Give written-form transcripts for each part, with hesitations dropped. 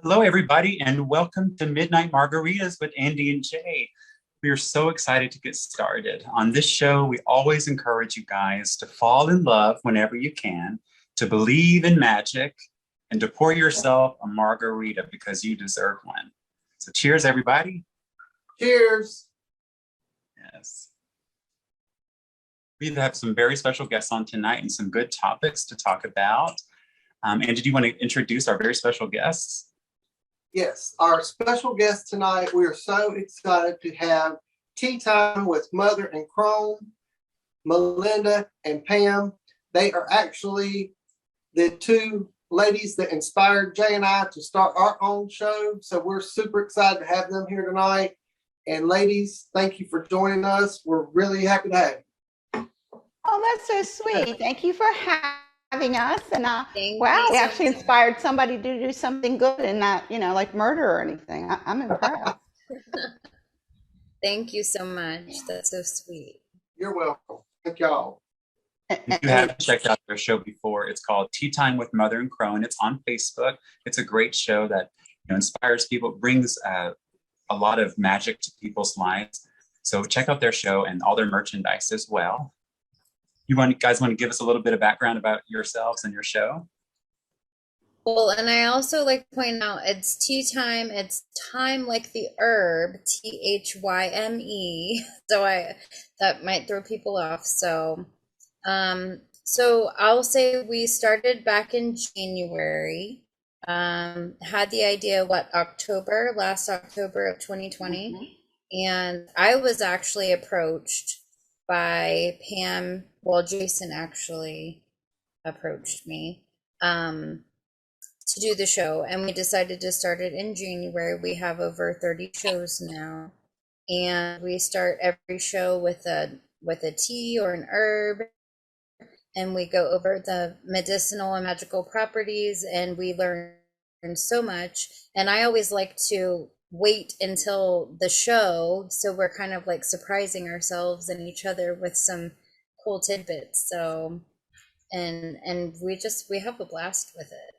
Hello, everybody, and welcome to Midnight Margaritas with Andy and Jay. We are so excited to get started. On this show, we always encourage you guys to fall in love whenever you can, to believe in magic, and to pour yourself a margarita because you deserve one. So cheers, everybody. Cheers. Yes. We have some very special guests on tonight and some good topics to talk about. Andy, do you want to introduce our very special guests? Yes, our special guest tonight, we are so excited to have tea time with Mother and Crone, Mylinda and Pam. They are actually the two ladies that inspired Jay and I to start our own show. So we're super excited to have them here tonight. And ladies, thank you for joining us. We're really happy to have you. Oh, that's so sweet. Thank you for having us. And wow, we actually inspired somebody to do something good and not, like murder or anything. I'm impressed. Thank you so much. That's so sweet. You're welcome. Thank y'all. If you haven't checked out their show before, it's called Tea Time with Mother and Crone. It's on Facebook. It's a great show that inspires people, brings a lot of magic to people's lives. So check out their show and all their merchandise as well. You guys want to give us a little bit of background about yourselves and your show? Well, and I also like to point out it's tea time. It's time like the herb, Thyme. So that might throw people off. So I'll say we started back in January. Had the idea last October of 2020, and I was actually approached by Pam. Well, Jason actually approached me to do the show, and we decided to start it in January. We have over 30 shows now, and we start every show with a tea or an herb, and we go over the medicinal and magical properties, and we learn so much. And I always like to wait until the show, so we're kind of like surprising ourselves and each other with some cool tidbits. So and we have a blast with it.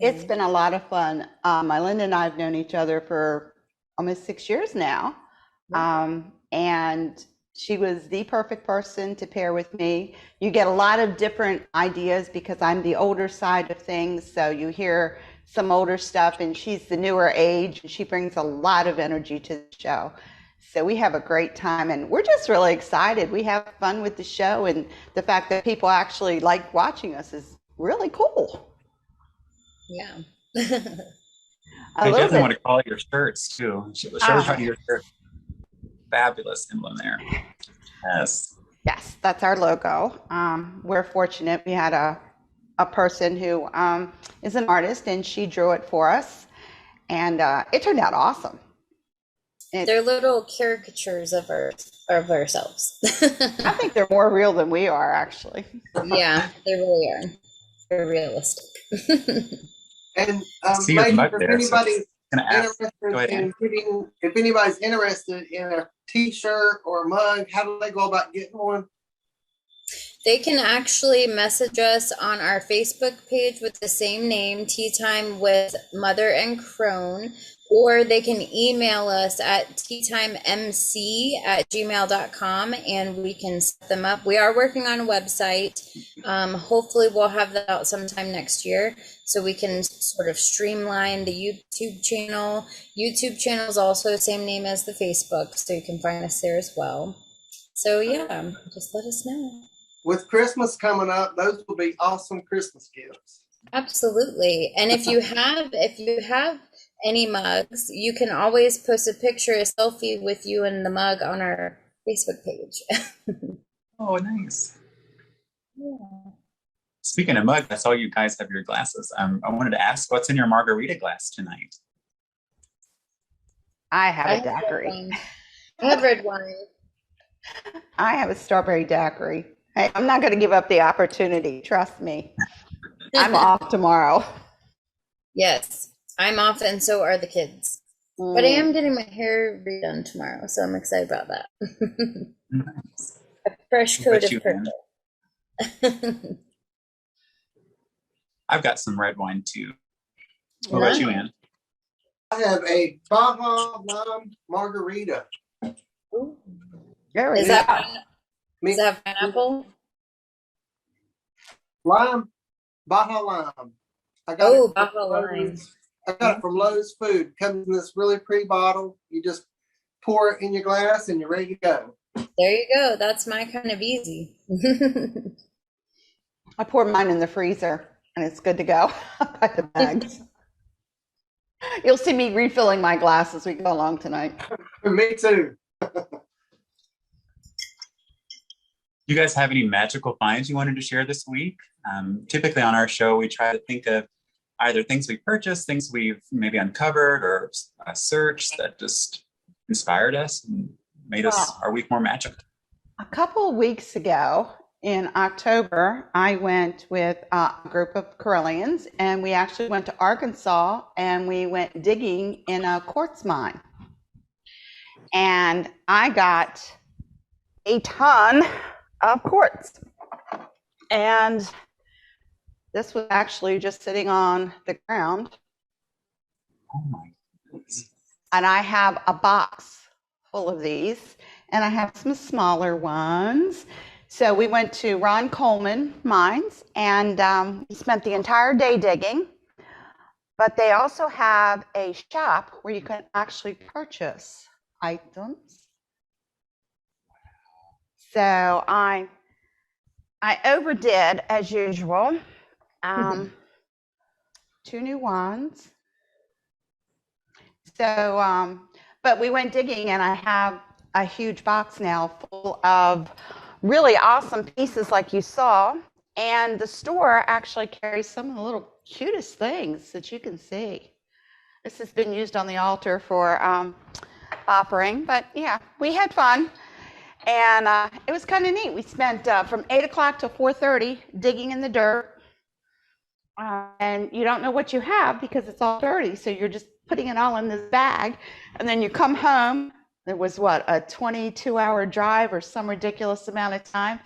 It's been a lot of fun. Mylinda and I have known each other for almost 6 years now. And she was the perfect person to pair with me. You get a lot of different ideas because I'm the older side of things. So you hear some older stuff, and she's the newer age, and she brings a lot of energy to the show. So we have a great time, and we're just really excited. We have fun with the show, and the fact that people actually like watching us is really cool. Yeah. I definitely want to call it your shirts too. Show everybody your shirt. Fabulous emblem there. Yes. Yes, that's our logo. We're fortunate. We had a person who is an artist, and she drew it for us, and it turned out awesome. They're little caricatures of ourselves. I think they're more real than we are, actually. Yeah, they really are. They're realistic. And if anybody's interested in a t-shirt or a mug, how do they go about getting one? They can actually message us on our Facebook page with the same name, Tea Time with Mother and Crone, or they can email us at teatimemc@gmail.com, and we can set them up. We are working on a website. Hopefully we'll have that out sometime next year, so we can sort of streamline the YouTube channel. YouTube channel is also the same name as the Facebook, so you can find us there as well. So yeah, just let us know. With Christmas coming up, those will be awesome Christmas gifts. Absolutely. And if you have any mugs, you can always post a picture, a selfie with you and the mug on our Facebook page. Oh, nice. Yeah. Speaking of mugs, I saw you guys have your glasses. I wanted to ask, what's in your margarita glass tonight? I have a daiquiri. I have red wine. I have a strawberry daiquiri. Hey, I'm not going to give up the opportunity. Trust me. I'm off tomorrow. Yes, I'm off, and so are the kids. But I am getting my hair redone tomorrow, so I'm excited about that. Nice. A fresh What coat about of you, Ann? purple. I've got some red wine too. What about you, Nice. Ann? I have a Baja Lime Margarita. Ooh. There we Is go. that pineapple? Lime, Baja Lime. I got Oh, it from Baja Lime. Lowe's. I got it from Lowe's Food. Comes in this really pretty bottle. You just pour it in your glass and you're ready to go. There you go. That's my kind of easy. I pour mine in the freezer and it's good to go by the bags. You'll see me refilling my glass as we go along tonight. Me too. You guys have any magical finds you wanted to share this week? Typically on our show, we try to think of either things we purchased, things we've maybe uncovered or searched that just inspired us and made us our week more magical. A couple of weeks ago in October, I went with a group of Corellians and we actually went to Arkansas and we went digging in a quartz mine. And I got a ton of quartz. And this was actually just sitting on the ground. Oh my goodness. And I have a box full of these, and I have some smaller ones. So we went to Ron Coleman Mines, and we spent the entire day digging. But they also have a shop where you can actually purchase items. So I overdid as usual. 2 new ones. So, but we went digging and I have a huge box now full of really awesome pieces like you saw. And the store actually carries some of the little cutest things that you can see. This has been used on the altar for offering, but yeah, we had fun. And it was kind of neat. We spent from 8 o'clock to 4:30 digging in the dirt. And you don't know what you have because it's all dirty. So you're just putting it all in this bag. And then you come home. There was what, a 22-hour drive or some ridiculous amount of time.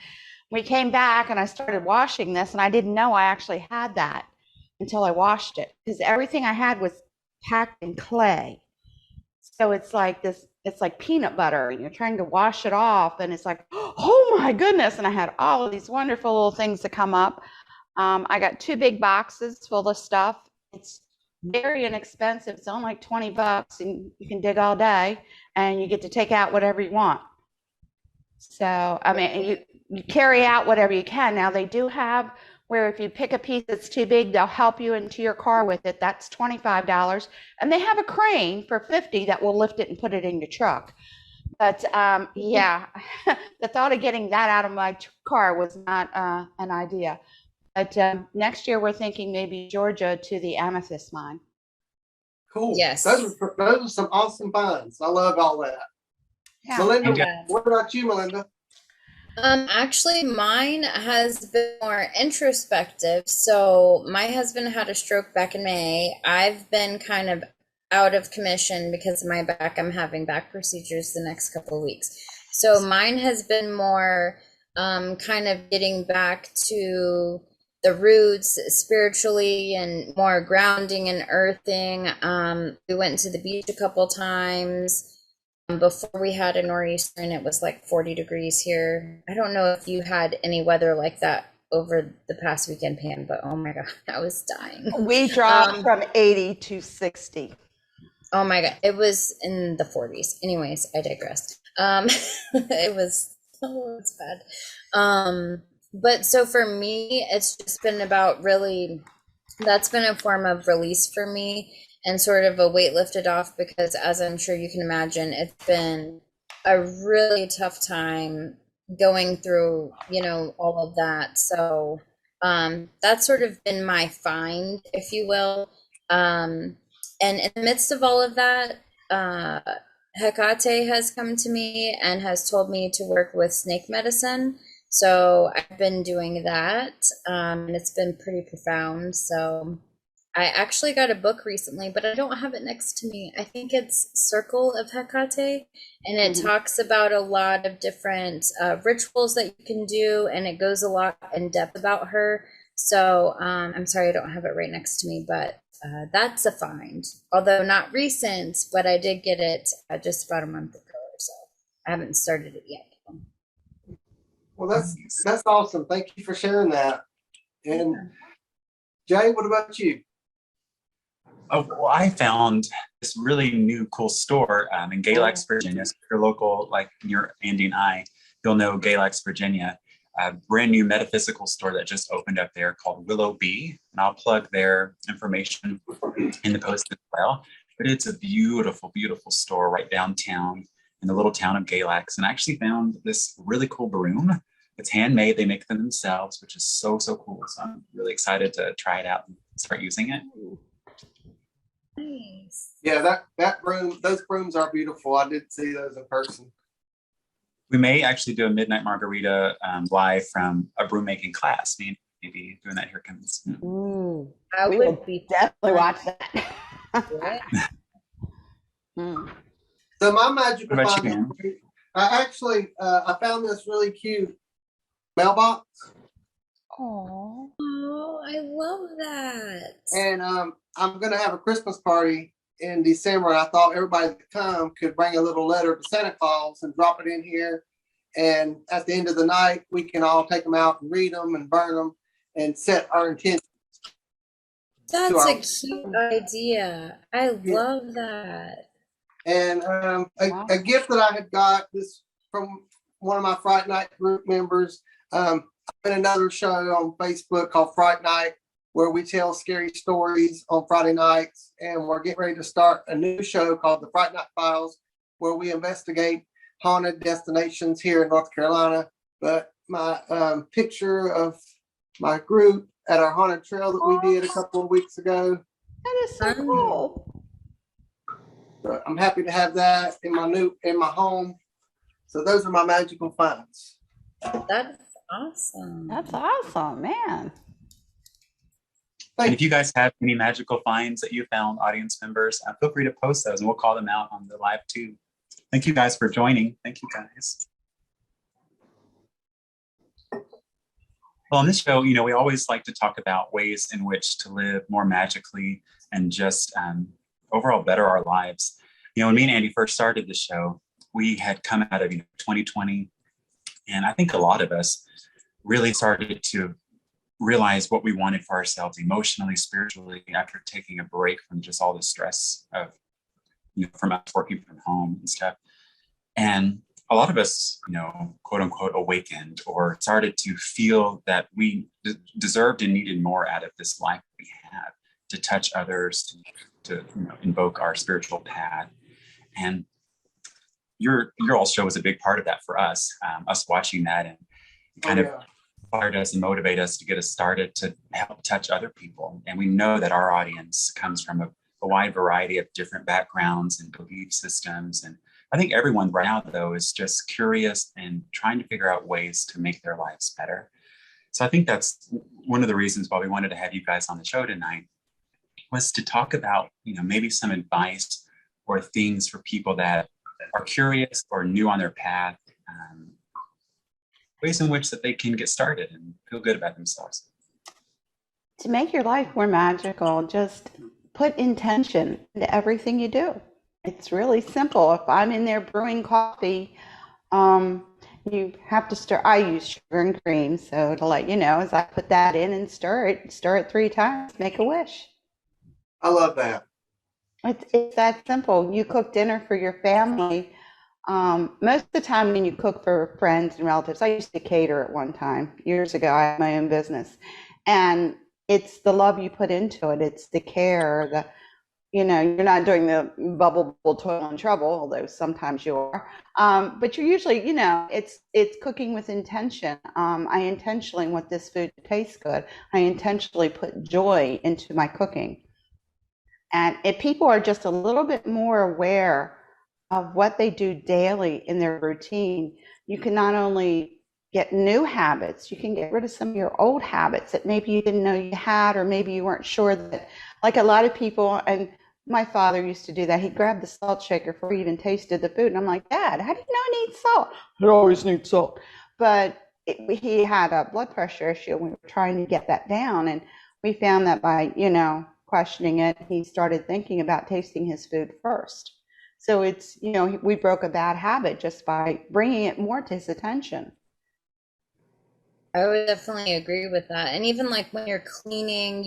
We came back and I started washing this and I didn't know I actually had that until I washed it because everything I had was packed in clay. So it's like this, it's like peanut butter and you're trying to wash it off and it's like, oh my goodness. And I had all of these wonderful little things to come up. I got 2 big boxes full of stuff. It's very inexpensive. It's only like $20 and you can dig all day and you get to take out whatever you want. So, I mean, you carry out whatever you can. Now they do have where if you pick a piece that's too big, they'll help you into your car with it. That's $25. And they have a crane for $50 that will lift it and put it in your truck. But yeah, the thought of getting that out of my car was not an idea. But next year we're thinking maybe Georgia to the Amethyst mine. Cool. Yes. Those are some awesome finds. I love all that. Yeah. Melinda, what about you, Melinda? Actually, mine has been more introspective. So my husband had a stroke back in May. I've been kind of out of commission because of my back. I'm having back procedures the next couple of weeks. So mine has been more kind of getting back to the roots spiritually and more grounding and earthing. We went to the beach a couple times. Before we had a nor'easter and it was like 40 degrees here. I don't know if you had any weather like that over the past weekend, Pam, but oh my God, I was dying. We dropped from 80 to 60. Oh my God, it was in the 40s. Anyways, I digress. It was, oh, it's bad. But so for me, it's just been about really, that's been a form of release for me. And sort of a weight lifted off because, as I'm sure you can imagine, it's been a really tough time going through, you know, all of that. So that's sort of been my find, if you will. And in the midst of all of that, Hecate has come to me and has told me to work with snake medicine. So I've been doing that, and it's been pretty profound. So I actually got a book recently, but I don't have it next to me. I think it's Circle of Hecate, and it talks about a lot of different rituals that you can do, and it goes a lot in depth about her. So I'm sorry I don't have it right next to me, but that's a find. Although not recent, but I did get it just about a month ago or so. I haven't started it yet. Well, that's awesome. Thank you for sharing that. And Jay, what about you? Oh, well, I found this really new, cool store in Galax, Virginia. So if you're local, like near Andy and I, you'll know Galax, Virginia. A brand new metaphysical store that just opened up there called Willow Bee. And I'll plug their information in the post as well. But it's a beautiful, beautiful store right downtown in the little town of Galax. And I actually found this really cool broom. It's handmade. They make them themselves, which is so, so cool. So I'm really excited to try it out and start using it. Nice. Yeah, that broom, those brooms are beautiful. I did see those in person. We may actually do a Midnight Margarita live from a broom making class. Maybe doing that here comes. Ooh, I we would will be definitely watch that. So my magical What about find, you, I found this really cute mailbox, Oh, Oh, I love that. and I'm gonna have a Christmas party in December. I thought everybody that come could bring a little letter to Santa Claus and drop it in here. And at the end of the night, we can all take them out and read them and burn them and set our intentions. That's a cute idea. I love that. And a gift that I had got this from one of my Fright Night group members. I'm in another show on Facebook called Fright Night, where we tell scary stories on Friday nights. And we're getting ready to start a new show called the Fright Night Files, where we investigate haunted destinations here in North Carolina. But my picture of my group at our haunted trail that we did a couple of weeks ago. that is so cool. So I'm happy to have that in my home. So those are my magical finds. That's awesome. That's awesome, man. And if you guys have any magical finds that you found, audience members, feel free to post those and we'll call them out on the live too. Thank you guys for joining. Thank you guys. Well, on this show, we always like to talk about ways in which to live more magically and just overall better our lives. When me and Andy first started the show, we had come out of 2020, and I think a lot of us really started to realize what we wanted for ourselves emotionally, spiritually, after taking a break from just all the stress of from us working from home and stuff. And a lot of us, quote unquote, awakened or started to feel that we deserved and needed more out of this life we have, to touch others, to invoke our spiritual path. And your all show was a big part of that for us, us watching that, and kind of inspired us and motivate us to get us started to help touch other people. And we know that our audience comes from a wide variety of different backgrounds and belief systems. And I think everyone right now, though, is just curious and trying to figure out ways to make their lives better. So I think that's one of the reasons why we wanted to have you guys on the show tonight, was to talk about, maybe some advice or things for people that are curious or new on their path, ways in which that they can get started and feel good about themselves. To make your life more magical, just put intention into everything you do. It's really simple. If I'm in there brewing coffee, you have to stir. I use sugar and cream, so to let you know, as I put that in and stir it 3 times, make a wish. I love that. It's that simple. You cook dinner for your family. Most of the time when you cook for friends and relatives, I used to cater at one time, years ago. I had my own business. And it's the love you put into it. It's the care, you're not doing the bubble, toil, and trouble, although sometimes you are. But you're usually, it's cooking with intention. I intentionally want this food to taste good. I intentionally put joy into my cooking. And if people are just a little bit more aware of what they do daily in their routine, you can not only get new habits. You can get rid of some of your old habits that maybe you didn't know you had, or maybe you weren't sure that, like a lot of people, and my father used to do that. He grabbed the salt shaker before he even tasted the food. And I'm like, Dad, how do you know I need salt? I always need salt. But he had a blood pressure issue, and we were trying to get that down. And we found that by, questioning it, he started thinking about tasting his food first. So it's, we broke a bad habit just by bringing it more to his attention. I would definitely agree with that. And even like when you're cleaning,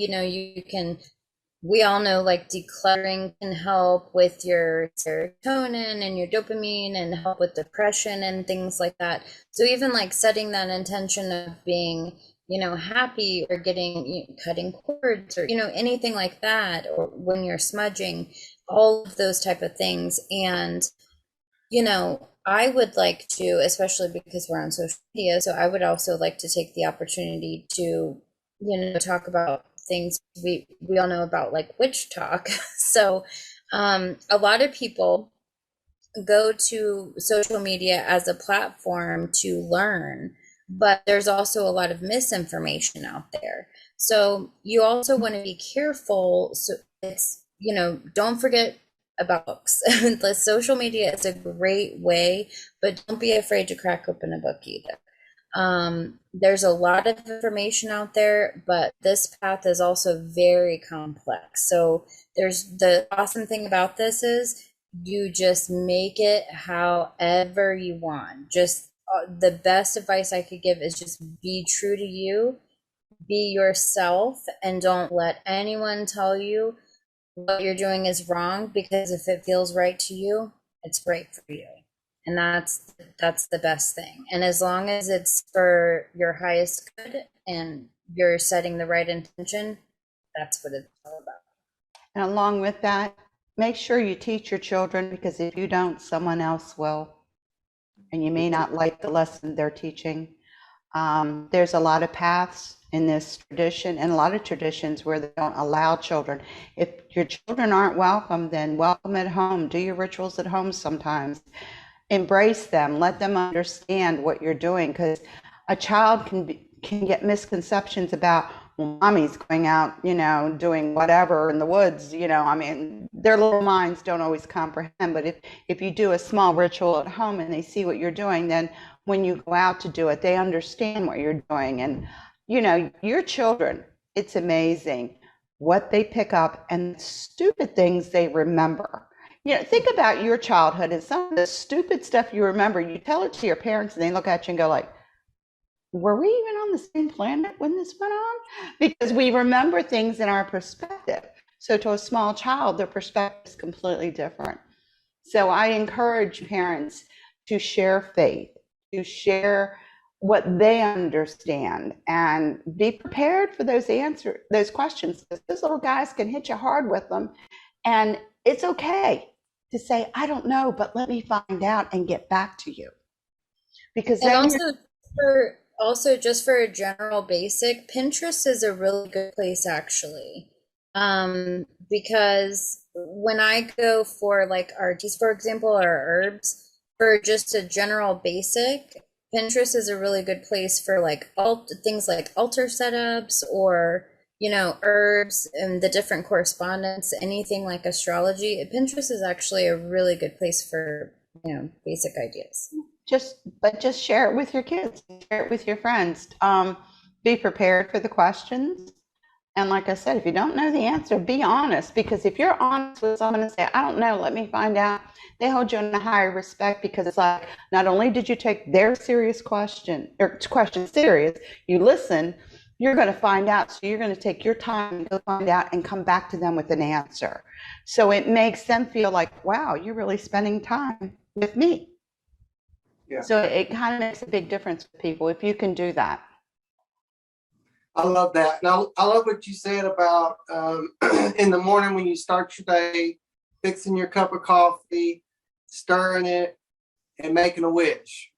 we all know like decluttering can help with your serotonin and your dopamine and help with depression and things like that. So even like setting that intention of being, happy, or cutting cords, or, anything like that, or when you're smudging, all of those type of things. And, I would like to, especially because we're on social media, so I would also like to take the opportunity to, talk about things we all know about, like witch talk. So a lot of people go to social media as a platform to learn, but there's also a lot of misinformation out there. So you also want to be careful. So it's, don't forget about books. The social media is a great way, but don't be afraid to crack open a book either. There's a lot of information out there, but this path is also very complex. So there's the awesome thing about this is you just make it however you want. Just the best advice I could give is just be true to you, be yourself, and don't let anyone tell you what you're doing is wrong, because if it feels right to you, it's right for you. And that's the best thing. And as long as it's for your highest good and you're setting the right intention, that's what it's all about. And along with that, make sure you teach your children, because if you don't, someone else will. And you may not like the lesson they're teaching. There's a lot of paths in this tradition, and a lot of traditions where they don't allow children. If your children aren't welcome, then welcome at home. Do your rituals at home sometimes. Embrace them. Let them understand what you're doing, because a child can get misconceptions about, well, mommy's going out, doing whatever in the woods, their little minds don't always comprehend. But if you do a small ritual at home and they see what you're doing, then when you go out to do it, they understand what you're doing. And, your children, it's amazing what they pick up and stupid things they remember. Think about your childhood and some of the stupid stuff you remember. You tell it to your parents and they look at you and go like, were we even on the same planet when this went on? Because we remember things in our perspective. So to a small child, their perspective is completely different. So I encourage parents to share faith, to share what they understand, and be prepared for those questions. Because those little guys can hit you hard with them. And it's okay to say, I don't know, but let me find out and get back to you. Because then also just for a general basic, Pinterest is a really good place actually. Because when I go for like our teas, for example, or herbs, for just a general basic, Pinterest is a really good place for like things like altar setups, or herbs and the different correspondence, anything like astrology. Pinterest is actually a really good place for, basic ideas. Just share it with your kids, share it with your friends. Be prepared for the questions. And like I said, if you don't know the answer, be honest, because if you're honest with someone and say, I don't know, let me find out, they hold you in a higher respect, because it's like, not only did you take their serious question serious, you listen, you're going to find out. So you're going to take your time and go find out and come back to them with an answer. So it makes them feel like, wow, you're really spending time with me. Yeah. So it kind of makes a big difference with people if you can do that. I love that. Now, I love what you said about in the morning when you start your day, fixing your cup of coffee, stirring it, and making a wish.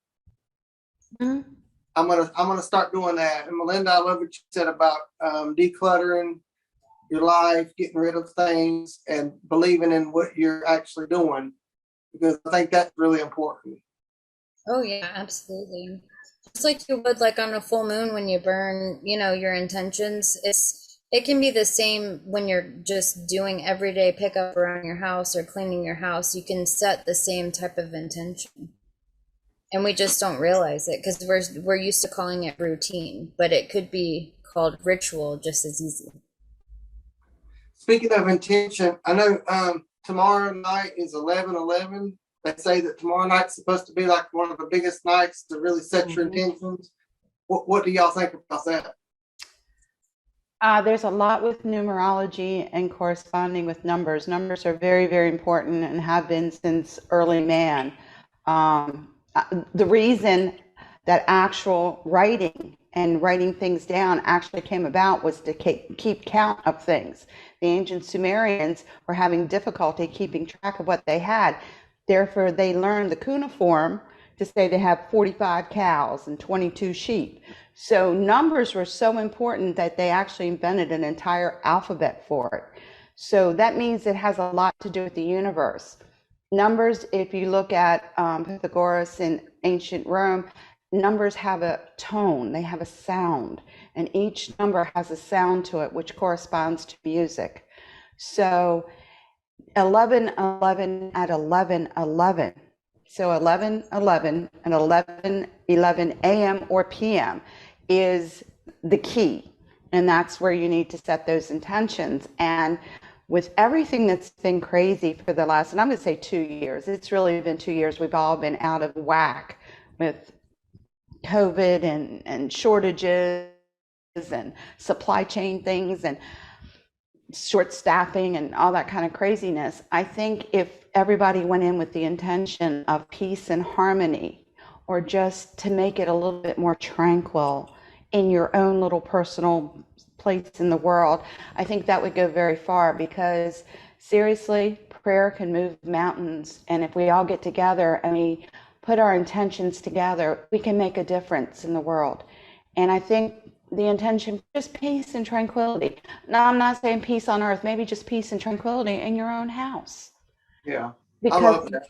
Mm-hmm. I'm gonna start doing that. And Mylinda, I love what you said about decluttering your life, getting rid of things, and believing in what you're actually doing, because I think that's really important. Oh yeah, absolutely. just like you would like on a full moon when you burn, your intentions. It can be the same when you're just doing everyday pickup around your house or cleaning your house. You can set the same type of intention. And we just don't realize it because we're used to calling it routine, but it could be called ritual just as easy. Speaking of intention, I know tomorrow night is 11/11. They say that tomorrow night's supposed to be like one of the biggest nights to really set your intentions. What do y'all think about that? There's a lot with numerology and corresponding with numbers. Numbers are very, very important and have been since early man. The reason that actual writing and writing things down actually came about was to keep count of things. The ancient Sumerians were having difficulty keeping track of what they had. Therefore, they learned the cuneiform to say they have 45 cows and 22 sheep. So numbers were so important that they actually invented an entire alphabet for it. So that means it has a lot to do with the universe. Numbers, if you look at Pythagoras in ancient Rome, numbers have a tone, they have a sound, and each number has a sound to it which corresponds to music. So 11/11 at 11/11. So 11/11 and 11/11 a.m. or p.m. is the key, and that's where you need to set those intentions. And with everything that's been crazy for the last, and I'm going to say 2 years, it's really been 2 years, we've all been out of whack with COVID and shortages and supply chain things and short staffing and all that kind of craziness. I think if everybody went in with the intention of peace and harmony, or just to make it a little bit more tranquil in your own little personal place in the world, I think that would go very far, because seriously, prayer can move mountains. And if we all get together and we put our intentions together, we can make a difference in the world. And I think the intention, just peace and tranquility. Now, I'm not saying peace on earth, maybe just peace and tranquility in your own house. Yeah, because, I love that.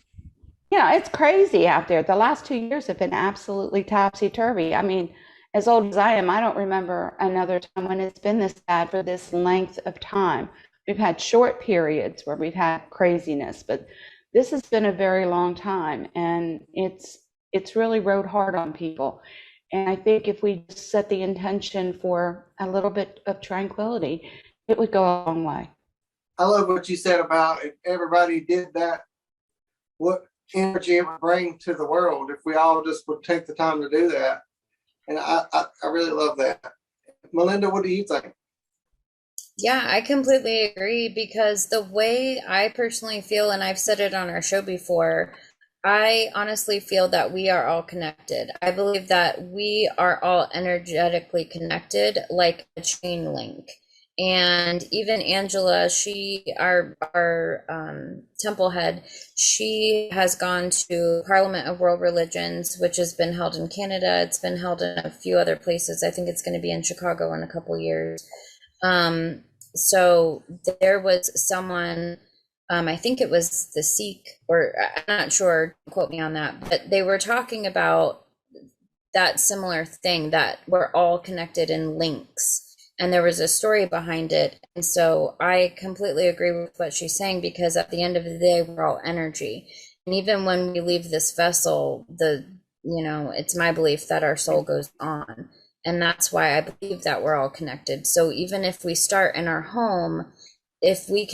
Yeah, it's crazy out there. The last 2 years have been absolutely topsy-turvy. I mean, as old as I am, I don't remember another time when it's been this bad for this length of time. We've had short periods where we've had craziness, but this has been a very long time, and it's really rode hard on people. And I think if we just set the intention for a little bit of tranquility, it would go a long way. I love what you said about if everybody did that, what energy it would bring to the world if we all just would take the time to do that. And I really love that. Mylinda, what do you think? Yeah, I completely agree, because the way I personally feel, and I've said it on our show before, I honestly feel that we are all connected. I believe that we are all energetically connected like a chain link. And even Angela, our temple head, she has gone to Parliament of World Religions, which has been held in Canada. It's been held in a few other places. I think it's going to be in Chicago in a couple years. So there was someone, I think it was the Sikh, or I'm not sure, don't quote me on that, but they were talking about that similar thing, that we're all connected in links. And there was a story behind it. And so I completely agree with what she's saying, because at the end of the day, we're all energy. And even when we leave this vessel, it's my belief that our soul goes on. And that's why I believe that we're all connected. So even if we start in our home, if we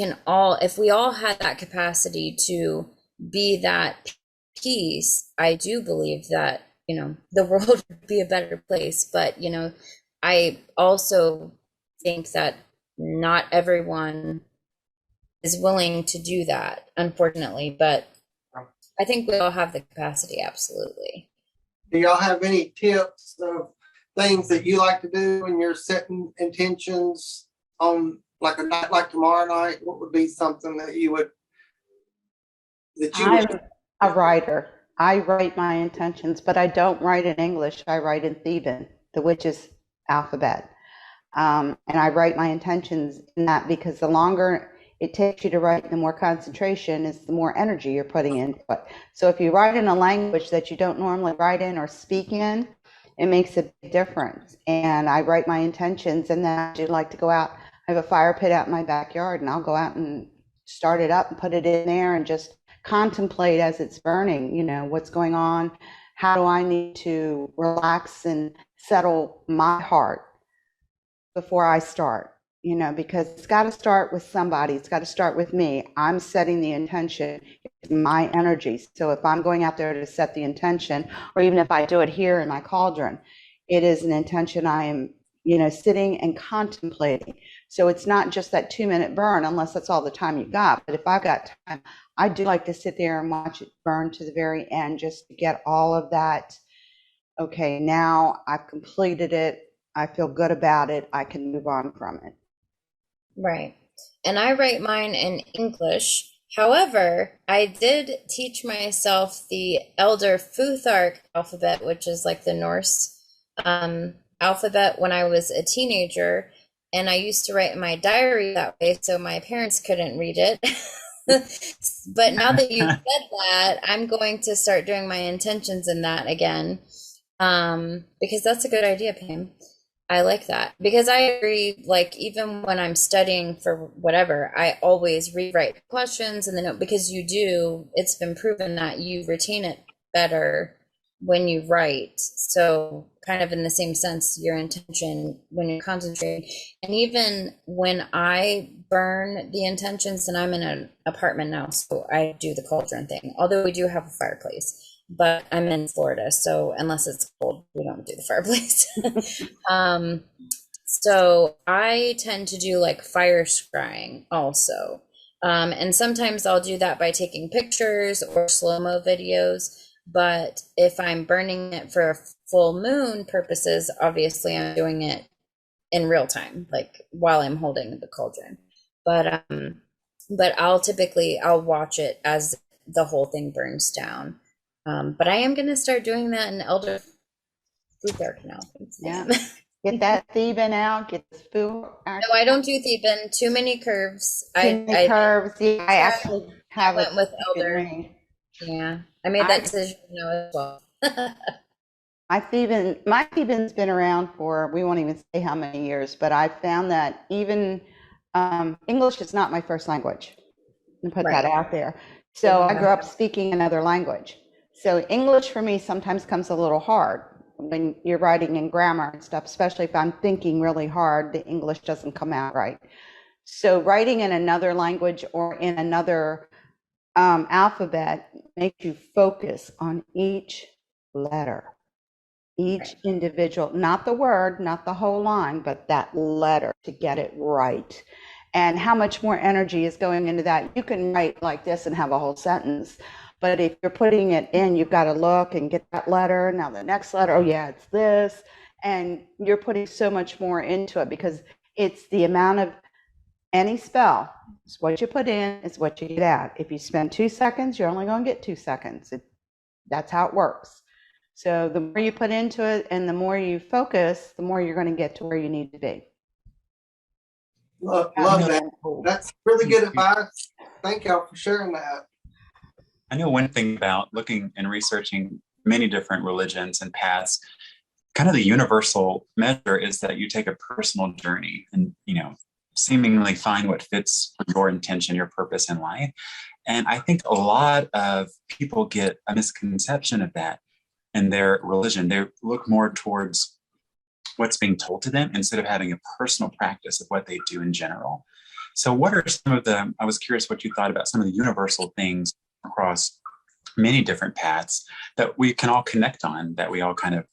all had that capacity to be that peace, I do believe that, the world would be a better place. But, I also think that not everyone is willing to do that, unfortunately, but I think we all have the capacity, absolutely. Do y'all have any tips of things that you like to do when you're setting intentions on like a night like tomorrow night? What would be something that you would I'm a writer. I write my intentions, but I don't write in English. I write in Theban, the witch's alphabet. And I write my intentions in that, because the longer it takes you to write, the more concentration is, the more energy you're putting into it. So if you write in a language that you don't normally write in or speak in, it makes a big difference. And I write my intentions, and then I do like to go out. I have a fire pit out in my backyard, and I'll go out and start it up and put it in there and just contemplate as it's burning, what's going on. How do I need to relax and settle my heart before I start? Because it's got to start with somebody. It's got to start with me. I'm setting the intention. It's my energy. So if I'm going out there to set the intention, or even if I do it here in my cauldron, it is an intention I am, sitting and contemplating. So it's not just that 2-minute burn, unless that's all the time you got. But if I've got time, I do like to sit there and watch it burn to the very end, just to get all of that. Okay, now I've completed it. I feel good about it. I can move on from it. Right. And I write mine in English. However, I did teach myself the Elder Futhark alphabet, which is like the Norse alphabet, when I was a teenager. And I used to write in my diary that way, so my parents couldn't read it. But now that you said that, I'm going to start doing my intentions in that again, because that's a good idea, Pam. I like that, because I agree, like, even when I'm studying for whatever, I always rewrite questions and then, because it's been proven that you retain it better when you write. So kind of in the same sense, your intention when you're concentrating. And even when I burn the intentions, and I'm in an apartment now, so I do the cauldron thing, although we do have a fireplace. But I'm in Florida, so unless it's cold, we don't do the fireplace. So I tend to do like fire scrying also. And sometimes I'll do that by taking pictures or slow-mo videos. But if I'm burning it for full moon purposes, obviously I'm doing it in real time, like while I'm holding the cauldron. But I'll watch it as the whole thing burns down. But I am going to start doing that in Elder Futhark now. Yeah. Get that Theban out. Get the food out. No, I don't do Theban. Too many curves. Too many curves. Yeah, I actually have went with Elder. Yeah, I made that decision as well. My Theban's been around for, we won't even say how many years, but I found that even English is not my first language. And put that out there. So I grew up speaking another language. So English for me sometimes comes a little hard when you're writing in grammar and stuff, especially if I'm thinking really hard, the English doesn't come out right. So writing in another language or in another alphabet makes you focus on each letter, each individual, not the word, not the whole line, but that letter to get it right. And how much more energy is going into that. You can write like this and have a whole sentence. But if you're putting it in, you've got to look and get that letter. Now the next letter, oh yeah, it's this. And you're putting so much more into it, because it's the amount of any spell. It's what you put in, it's what you get out. If you spend 2 seconds, you're only going to get 2 seconds. That's how it works. So the more you put into it and the more you focus, the more you're going to get to where you need to be. Love that. That's really good advice. Thank y'all for sharing that. I know one thing about looking and researching many different religions and paths, kind of the universal measure is that you take a personal journey and, seemingly find what fits your intention, your purpose in life. And I think a lot of people get a misconception of that in their religion. They look more towards what's being told to them instead of having a personal practice of what they do in general. So what are some of I was curious what you thought about some of the universal things across many different paths that we can all connect on, that we all kind of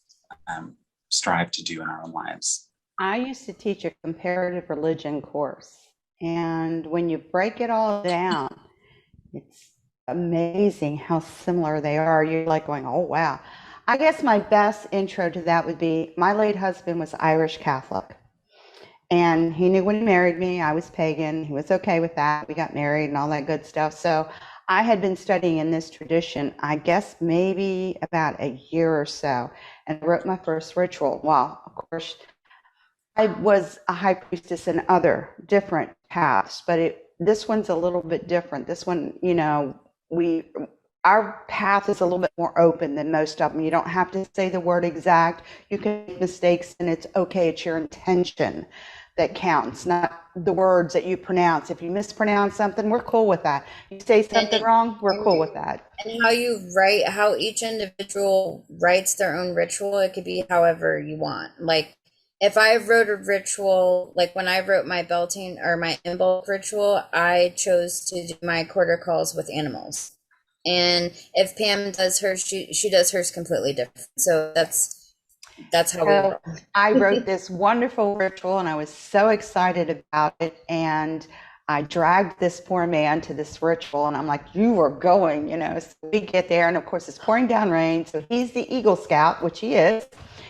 strive to do in our own lives. I used to teach a comparative religion course, and when you break it all down, it's amazing how similar they are. You're like going, oh wow. I guess my best intro to that would be, my late husband was Irish Catholic, and he knew when he married me I was pagan. He was okay with that. We got married and all that good stuff. So I had been studying in this tradition, I guess maybe about a year or so, and I wrote my first ritual. Well, of course, I was a high priestess in other different paths, but this one's a little bit different. This one, our path is a little bit more open than most of them. You don't have to say the word exact. You can make mistakes, and it's okay. It's your intention that counts, not the words that you pronounce. If you mispronounce something, we're cool with that. You say something wrong, we're cool with that. And how you write, how each individual writes their own ritual, it could be however you want. Like if I wrote a ritual, like when I wrote my Beltane or my Imbolc ritual, I chose to do my quarter calls with animals. And if Pam does hers, she does hers completely different. So that's how we roll. I wrote this wonderful ritual, and I was so excited about it. And I dragged this poor man to this ritual, and I'm like, you are going, So we get there, and of course it's pouring down rain. So he's the Eagle Scout, which he is.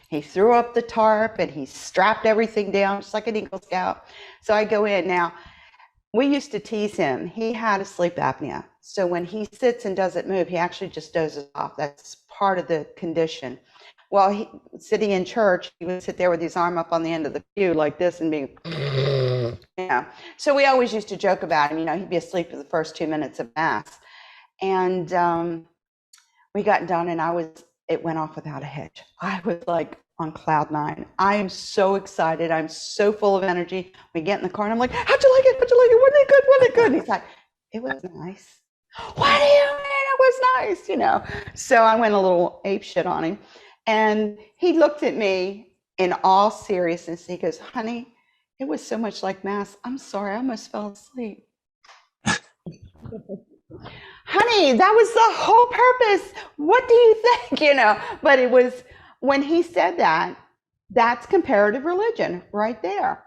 He threw up the tarp and he strapped everything down just like an Eagle Scout. So I go in. Now, we used to tease him. He had a sleep apnea. So when he sits and doesn't move, he actually just dozes off. That's part of the condition. Well, sitting in church, he would sit there with his arm up on the end of the pew like this and be, So we always used to joke about him. He'd be asleep for the first 2 minutes of Mass. And we got done, and it went off without a hitch. I was like on cloud 9. I am so excited. I'm so full of energy. We get in the car, and I'm like, how'd you like it? How'd you like it? Wasn't it good? Wasn't it good? And he's like, it was nice. What do you mean it was nice? So I went a little ape shit on him. And he looked at me in all seriousness. He goes, honey, it was so much like Mass. I'm sorry, I almost fell asleep. Honey, that was the whole purpose. What do you think? But it was, when he said that, that's comparative religion right there.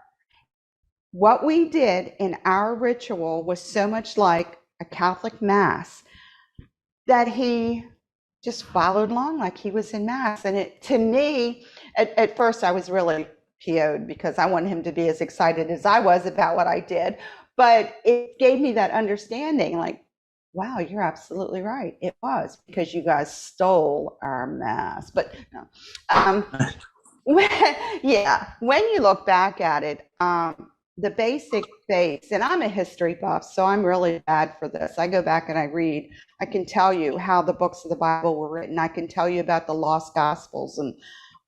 What we did in our ritual was so much like a Catholic Mass that he just followed along like he was in Mass. And to me, at first I was really PO'd because I wanted him to be as excited as I was about what I did. But it gave me that understanding, like, wow, you're absolutely right. It was because you guys stole our Mass. But no. When you look back at it, the basic base, and I'm a history buff, so I'm really bad for this. I go back and I read. I can tell you how the books of the Bible were written. I can tell you about the lost Gospels and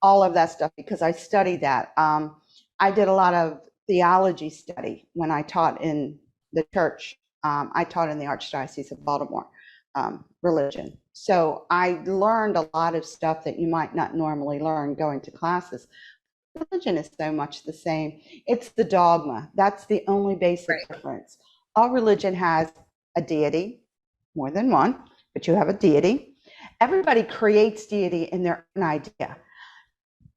all of that stuff because I studied that. I did a lot of theology study when I taught in the church. I taught in the Archdiocese of Baltimore, religion. So I learned a lot of stuff that you might not normally learn going to classes. Religion is so much the same. It's the dogma. That's the only basic difference. All religion has a deity, more than one, but you have a deity. Everybody creates deity in their own idea.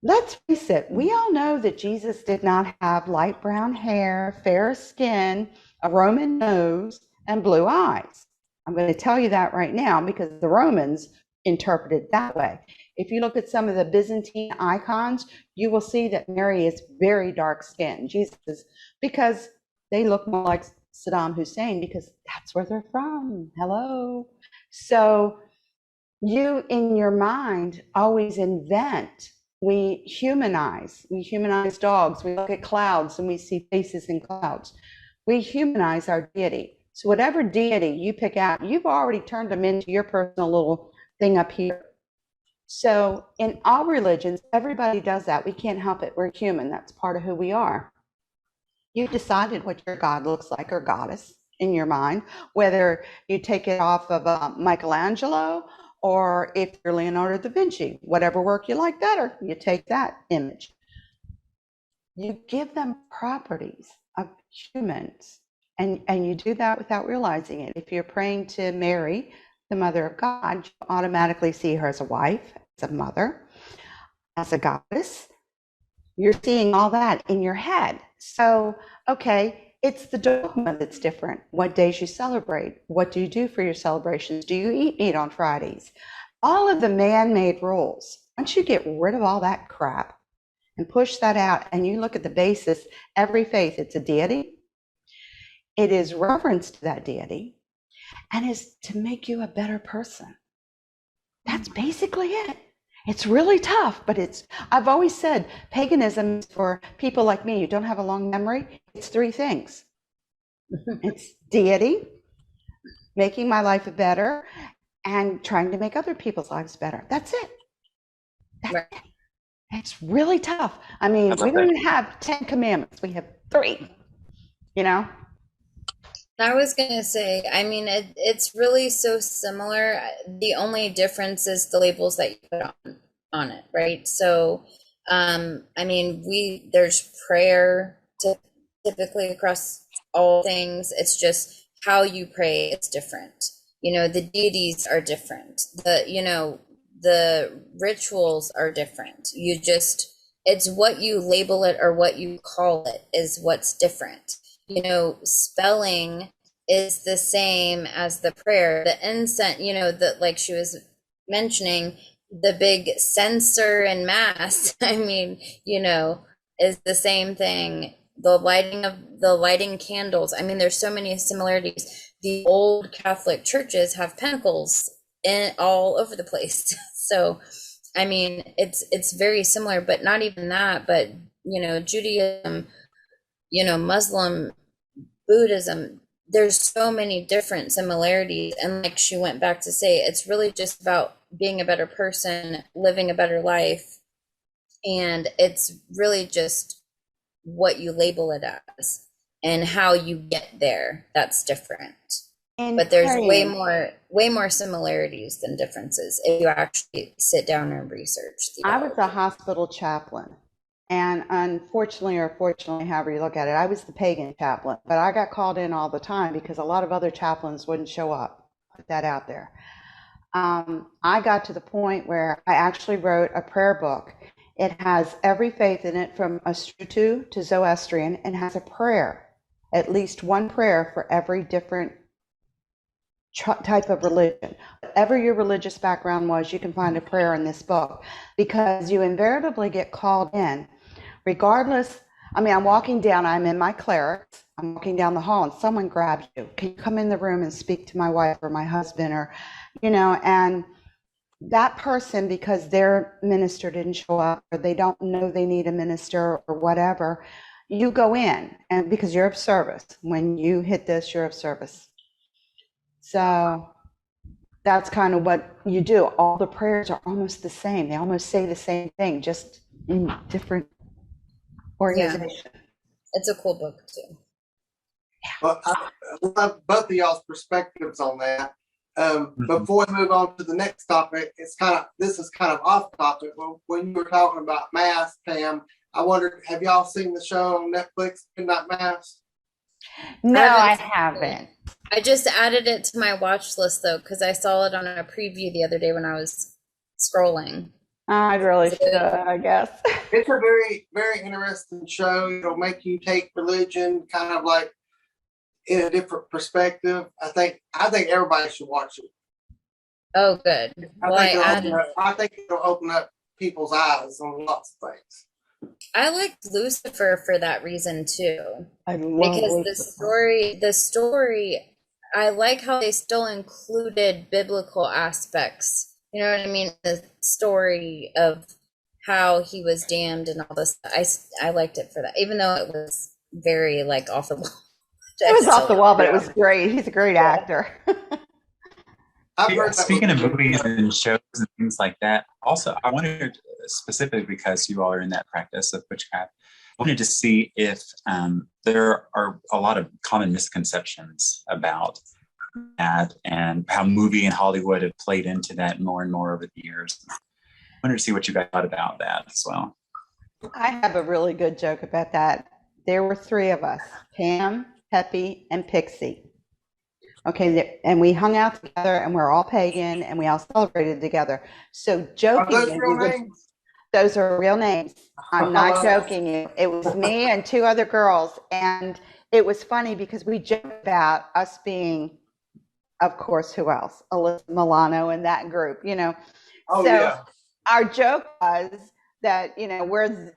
Let's face it, we all know that Jesus did not have light brown hair, fair skin, a Roman nose, and blue eyes. I'm going to tell you that right now because the Romans interpreted that way. If you look at some of the Byzantine icons, you will see that Mary is very dark skinned. Jesus is, because they look more like Saddam Hussein because that's where they're from. Hello. So you in your mind always invent. We humanize dogs. We look at clouds and we see faces in clouds. We humanize our deity. So whatever deity you pick out, you've already turned them into your personal little thing up here. So in all religions, everybody does that. We can't help it. We're human. That's part of who we are. You've decided what your God looks like or goddess in your mind, whether you take it off of Michelangelo or if you're Leonardo da Vinci, whatever work you like better, you take that image. You give them properties of humans, and you do that without realizing it. If you're praying to Mary, the Mother of God, you automatically see her as a wife, as a mother, as a goddess. You're seeing all that in your head. So, okay, it's the dogma that's different. What days you celebrate? What do you do for your celebrations? Do you eat meat on Fridays? All of the man-made rules. Once you get rid of all that crap and push that out and you look at the basis, every faith, it's a deity. It is reverence to that deity and is to make you a better person. That's basically it. It's really tough, but I've always said paganism is for people like me who don't have a long memory. It's three things. It's deity, making my life better, and trying to make other people's lives better. That's it. That's Right. it. It's really tough. I mean, I love we don't that. even have 10 commandments. We have 3, you know? I was gonna say, I mean, it's really so similar. The only difference is the labels that you put on it, right? So, I mean, there's prayer typically across all things. It's just how you pray, it's different. You know, the deities are different. The rituals are different. It's what you label it or what you call it is what's different. You know, spelling is the same as the prayer. The incense, like she was mentioning, the big censer and mass, I mean, is the same thing. The lighting candles. I mean, there's so many similarities. The old Catholic churches have pinnacles all over the place. So, I mean, it's very similar, but not even that, but, Judaism, Muslim, Buddhism, there's so many different similarities. And like she went back to say, it's really just about being a better person, living a better life. And it's really just what you label it as and how you get there. That's different. But there's way more similarities than differences if you actually sit down and research. I was a hospital chaplain, and unfortunately, or fortunately, however you look at it, I was the pagan chaplain, but I got called in all the time because a lot of other chaplains wouldn't show up. Put that out there. I got to the point where I actually wrote a prayer book. It has every faith in it, from Astrutu to Zoroastrian, and has a prayer, at least one prayer for every different type of religion. Whatever your religious background was, you can find a prayer in this book, because you invariably get called in regardless. I mean, I'm in my clerics, I'm walking down the hall and someone grabs you. Can you come in the room and speak to my wife or my husband, or, and that person, because their minister didn't show up, or they don't know they need a minister or whatever, you go in, and because you're of service. When you hit this, you're of service. So that's kind of what you do. All the prayers are almost the same. They almost say the same thing, just in different organizations. Yeah. It's a cool book too. Well, I love both of y'all's perspectives on that. Before we move on to the next topic, this is kind of off topic. When you were talking about Mass, Pam, I wondered, have y'all seen the show on Netflix, Midnight Mass? No, I haven't. I just added it to my watch list though, because I saw it on a preview the other day when I was scrolling. I really should, I guess. It's a very, very interesting show. It'll make you take religion kind of like in a different perspective. I think everybody should watch it. Oh, good. I think it'll open up people's eyes on lots of things. I liked Lucifer for that reason too. I love because Lucifer. the story, I like how they still included biblical aspects. You know what I mean? The story of how he was damned and all this. I liked it for that, even though it was very like off the wall. It was off the wall, but it was great. He's a great actor. Speaking of movies and shows and things like that, also, I wondered, specifically because you all are in that practice of witchcraft, I wanted to see if there are a lot of common misconceptions about that and how movie and Hollywood have played into that more and more over the years. I wanted to see what you guys thought about that as well. I have a really good joke about that. There were 3 of us, Pam, Peppy, and Pixie. Okay, and we hung out together, and we're all pagan, and we all celebrated together. So joking, are those real names? Those are real names. I'm not joking you. It was me and 2 other girls, and it was funny because we joked about us being, of course, who else? Alyssa Milano and that group, Oh, so yeah. Our joke was that,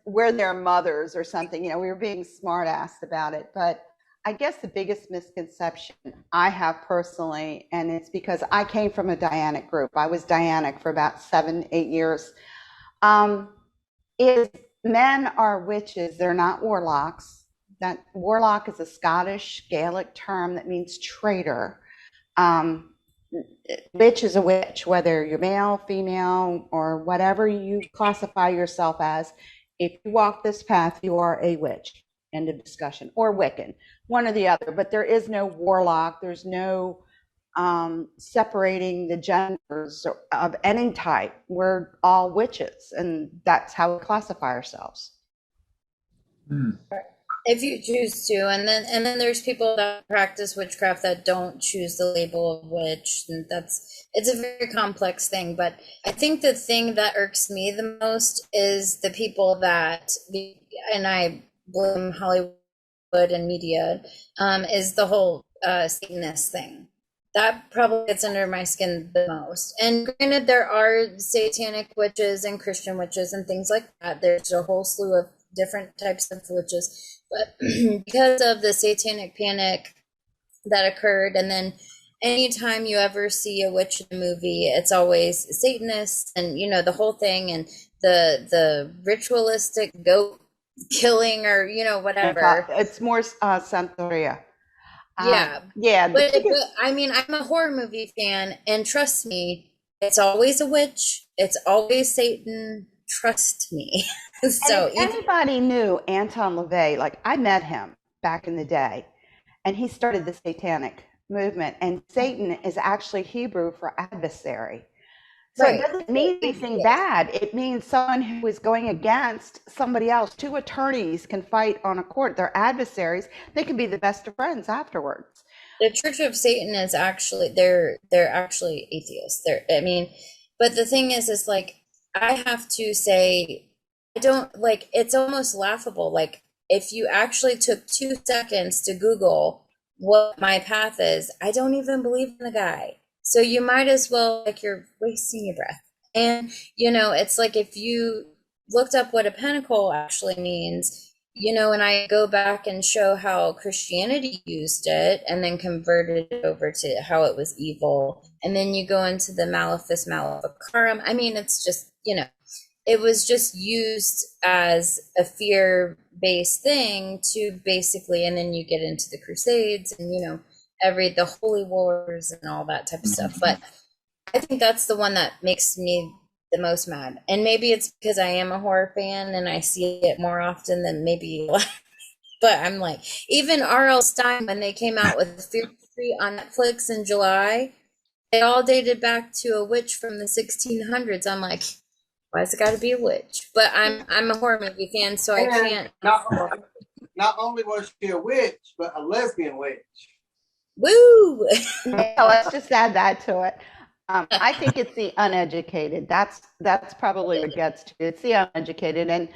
we're their mothers or something. We were being smart-assed about it, but I guess the biggest misconception I have personally, and it's because I came from a Dianic group. I was Dianic for about 7-8 years, is men are witches. They're not warlocks. That warlock is a Scottish Gaelic term that means traitor. witch is a witch, whether you're male, female, or whatever you classify yourself as. If you walk this path, you are a witch. End of discussion. Or Wiccan, one or the other. But there is no warlock. There's no separating the genders of any type. We're all witches, and that's how we classify ourselves. If you choose to, and then there's people that practice witchcraft that don't choose the label of witch, and it's a very complex thing. But I think the thing that irks me the most is the people that, and I blame Hollywood and media, is the whole Satanist thing. That probably gets under my skin the most. And granted, there are satanic witches and Christian witches and things like that. There's a whole slew of different types of witches. But because of the satanic panic that occurred, and then anytime you ever see a witch in a movie, it's always Satanists and, you know, the whole thing, and the ritualistic goat killing, or, you know, whatever. It's more Santeria. Yeah. But I mean, I'm a horror movie fan, and trust me, it's always a witch. It's always Satan. Trust me. So if anybody knew Anton LaVey, like I met him back in the day, and he started the satanic movement, and Satan is actually Hebrew for adversary. So It doesn't mean anything bad. It means someone who is going against somebody else. Two attorneys can fight on a court. They're adversaries. They can be the best of friends afterwards. The Church of Satan is actually, they're actually atheists. But the thing is like, I have to say, I don't, like, it's almost laughable. Like, if you actually took 2 seconds to Google what my path is, I don't even believe in the guy. So you might as well, like, you're wasting your breath. And, you know, it's like if you looked up what a pentacle actually means, you know, and I go back and show how Christianity used it and then converted it over to how it was evil. And then you go into the Malefice Maleficarum. I mean, it's just, you know, it was just used as a fear-based thing to basically, and then you get into the Crusades and, you know, the holy wars and all that type of stuff. But I think that's the one that makes me the most mad. And maybe it's because I am a horror fan and I see it more often than maybe, but I'm like, even R.L. Stine, when they came out with Fear Street on Netflix in July, they all dated back to a witch from the 1600s. I'm like, why's it got to be a witch? But I'm a horror movie fan, so I can't. Not only was she a witch, but a lesbian witch. Woo! Yeah, let's just add that to it. I think it's the uneducated. That's probably what gets to it. It's the uneducated, and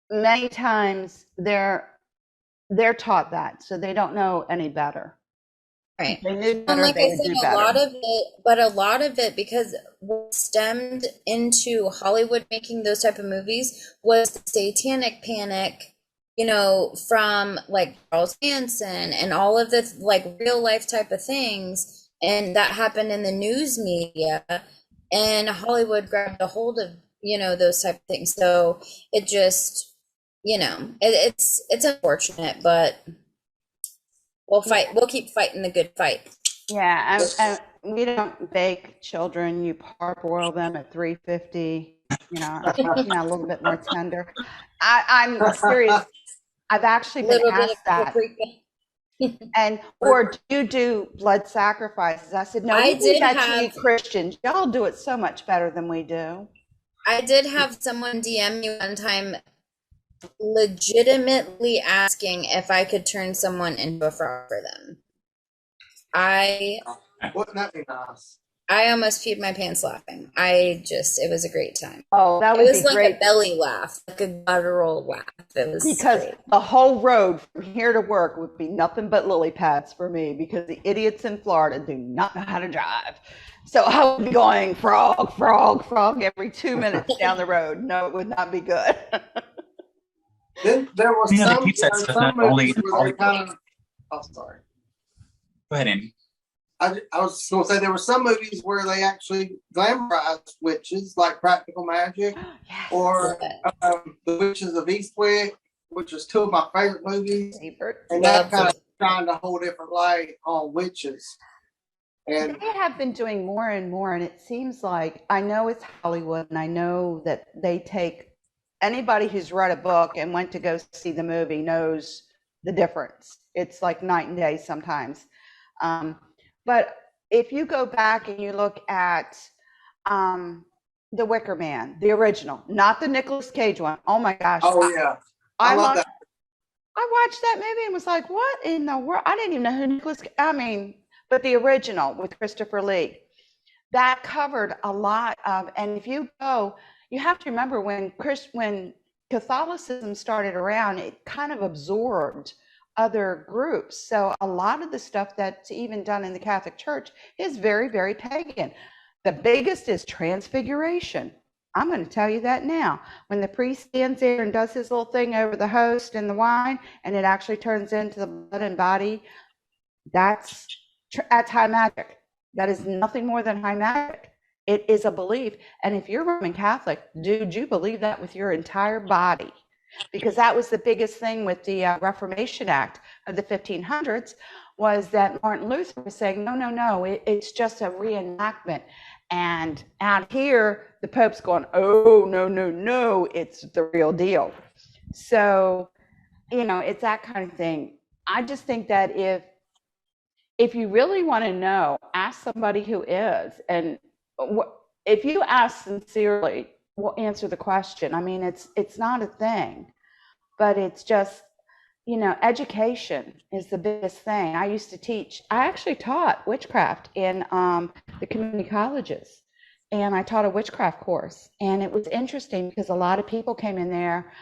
many times they're taught that, so they don't know any better. Right. They knew better, and like I they said, do a lot of it, because what stemmed into Hollywood making those type of movies was the satanic panic, you know, from like Charles Manson and all of the like real life type of things. And that happened in the news media, and Hollywood grabbed a hold of, you know, those type of things. So it just, you know, it's unfortunate, but we'll fight. We'll keep fighting the good fight. Yeah, and we don't bake children. You parboil them at 350. You know, a little bit more tender. I'm serious. I've actually been asked that. And or do you do blood sacrifices? I said, no, we do that to you Christians. Y'all do it so much better than we do. I did have someone DM me one time legitimately asking if I could turn someone into a frog for them. Wouldn't that be nice? I almost peed my pants laughing. It was a great time. Oh, that was like great. A belly laugh, like a guttural laugh. It was because great. The whole road from here to work would be nothing but lily pads for me, because the idiots in Florida do not know how to drive. So I would be going frog, frog, frog every 2 minutes down the road. No, it would not be good. Then there was some movies where they kind of. Oh, sorry. Go ahead, Andy. I was going to say there were some movies where they actually glamorized witches, like Practical Magic, yes. Or The Witches of Eastwick, which is 2 of my favorite movies. And that kind of shined a whole different light on witches. And they have been doing more and more, and it seems like, I know it's Hollywood, and I know that they take anybody who's read a book and went to go see the movie knows the difference. It's like night and day sometimes. But if you go back and you look at The Wicker Man, the original, not the Nicolas Cage one. Oh my gosh. oh yeah, I love that. I watched that movie and was like, what in the world? I didn't even know who Nicolas, but the original with Christopher Lee, that covered a lot of, and if you go, you have to remember when Catholicism started around, it kind of absorbed other groups. So a lot of the stuff that's even done in the Catholic Church is very, very pagan. The biggest is transfiguration. I'm going to tell you that now. When the priest stands there and does his little thing over the host and the wine, and it actually turns into the blood and body, that's high magic. That is nothing more than high magic. It is a belief. And if you're Roman Catholic, dude, you believe that with your entire body. Because that was the biggest thing with the Reformation Act of the 1500s, was that Martin Luther was saying, no, it's just a reenactment. And out here, the Pope's going, oh, no, it's the real deal. So, it's that kind of thing. I just think that if you really want to know, ask somebody who is. And if you ask sincerely, we'll answer the question. I mean, it's not a thing, but it's just, education is the biggest thing. I actually taught witchcraft in the community colleges, and I taught a witchcraft course, and it was interesting because a lot of people came in there.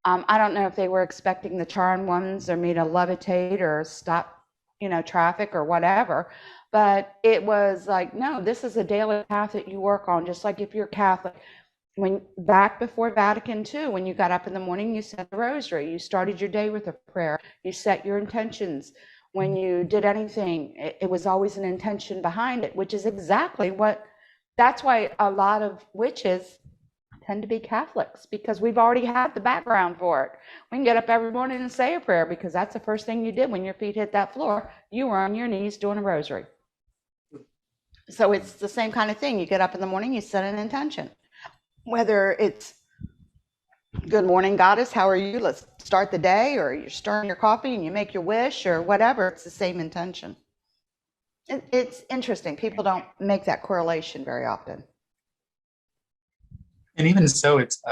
I don't know if they were expecting the charmed ones or me to levitate or stop, traffic or whatever, but it was like, no, this is a daily path that you work on, just like if you're Catholic. When back before Vatican II, when you got up in the morning, you said the rosary, you started your day with a prayer, you set your intentions. When you did anything, it was always an intention behind it, which is exactly that's why a lot of witches tend to be Catholics, because we've already had the background for it. We can get up every morning and say a prayer because that's the first thing you did when your feet hit that floor. You were on your knees doing a rosary. So it's the same kind of thing. You get up in the morning, you set an intention. Whether it's good morning, goddess, how are you? Let's start the day, or you're stirring your coffee and you make your wish or whatever. It's the same intention. It's interesting. People don't make that correlation very often. And even so, it's,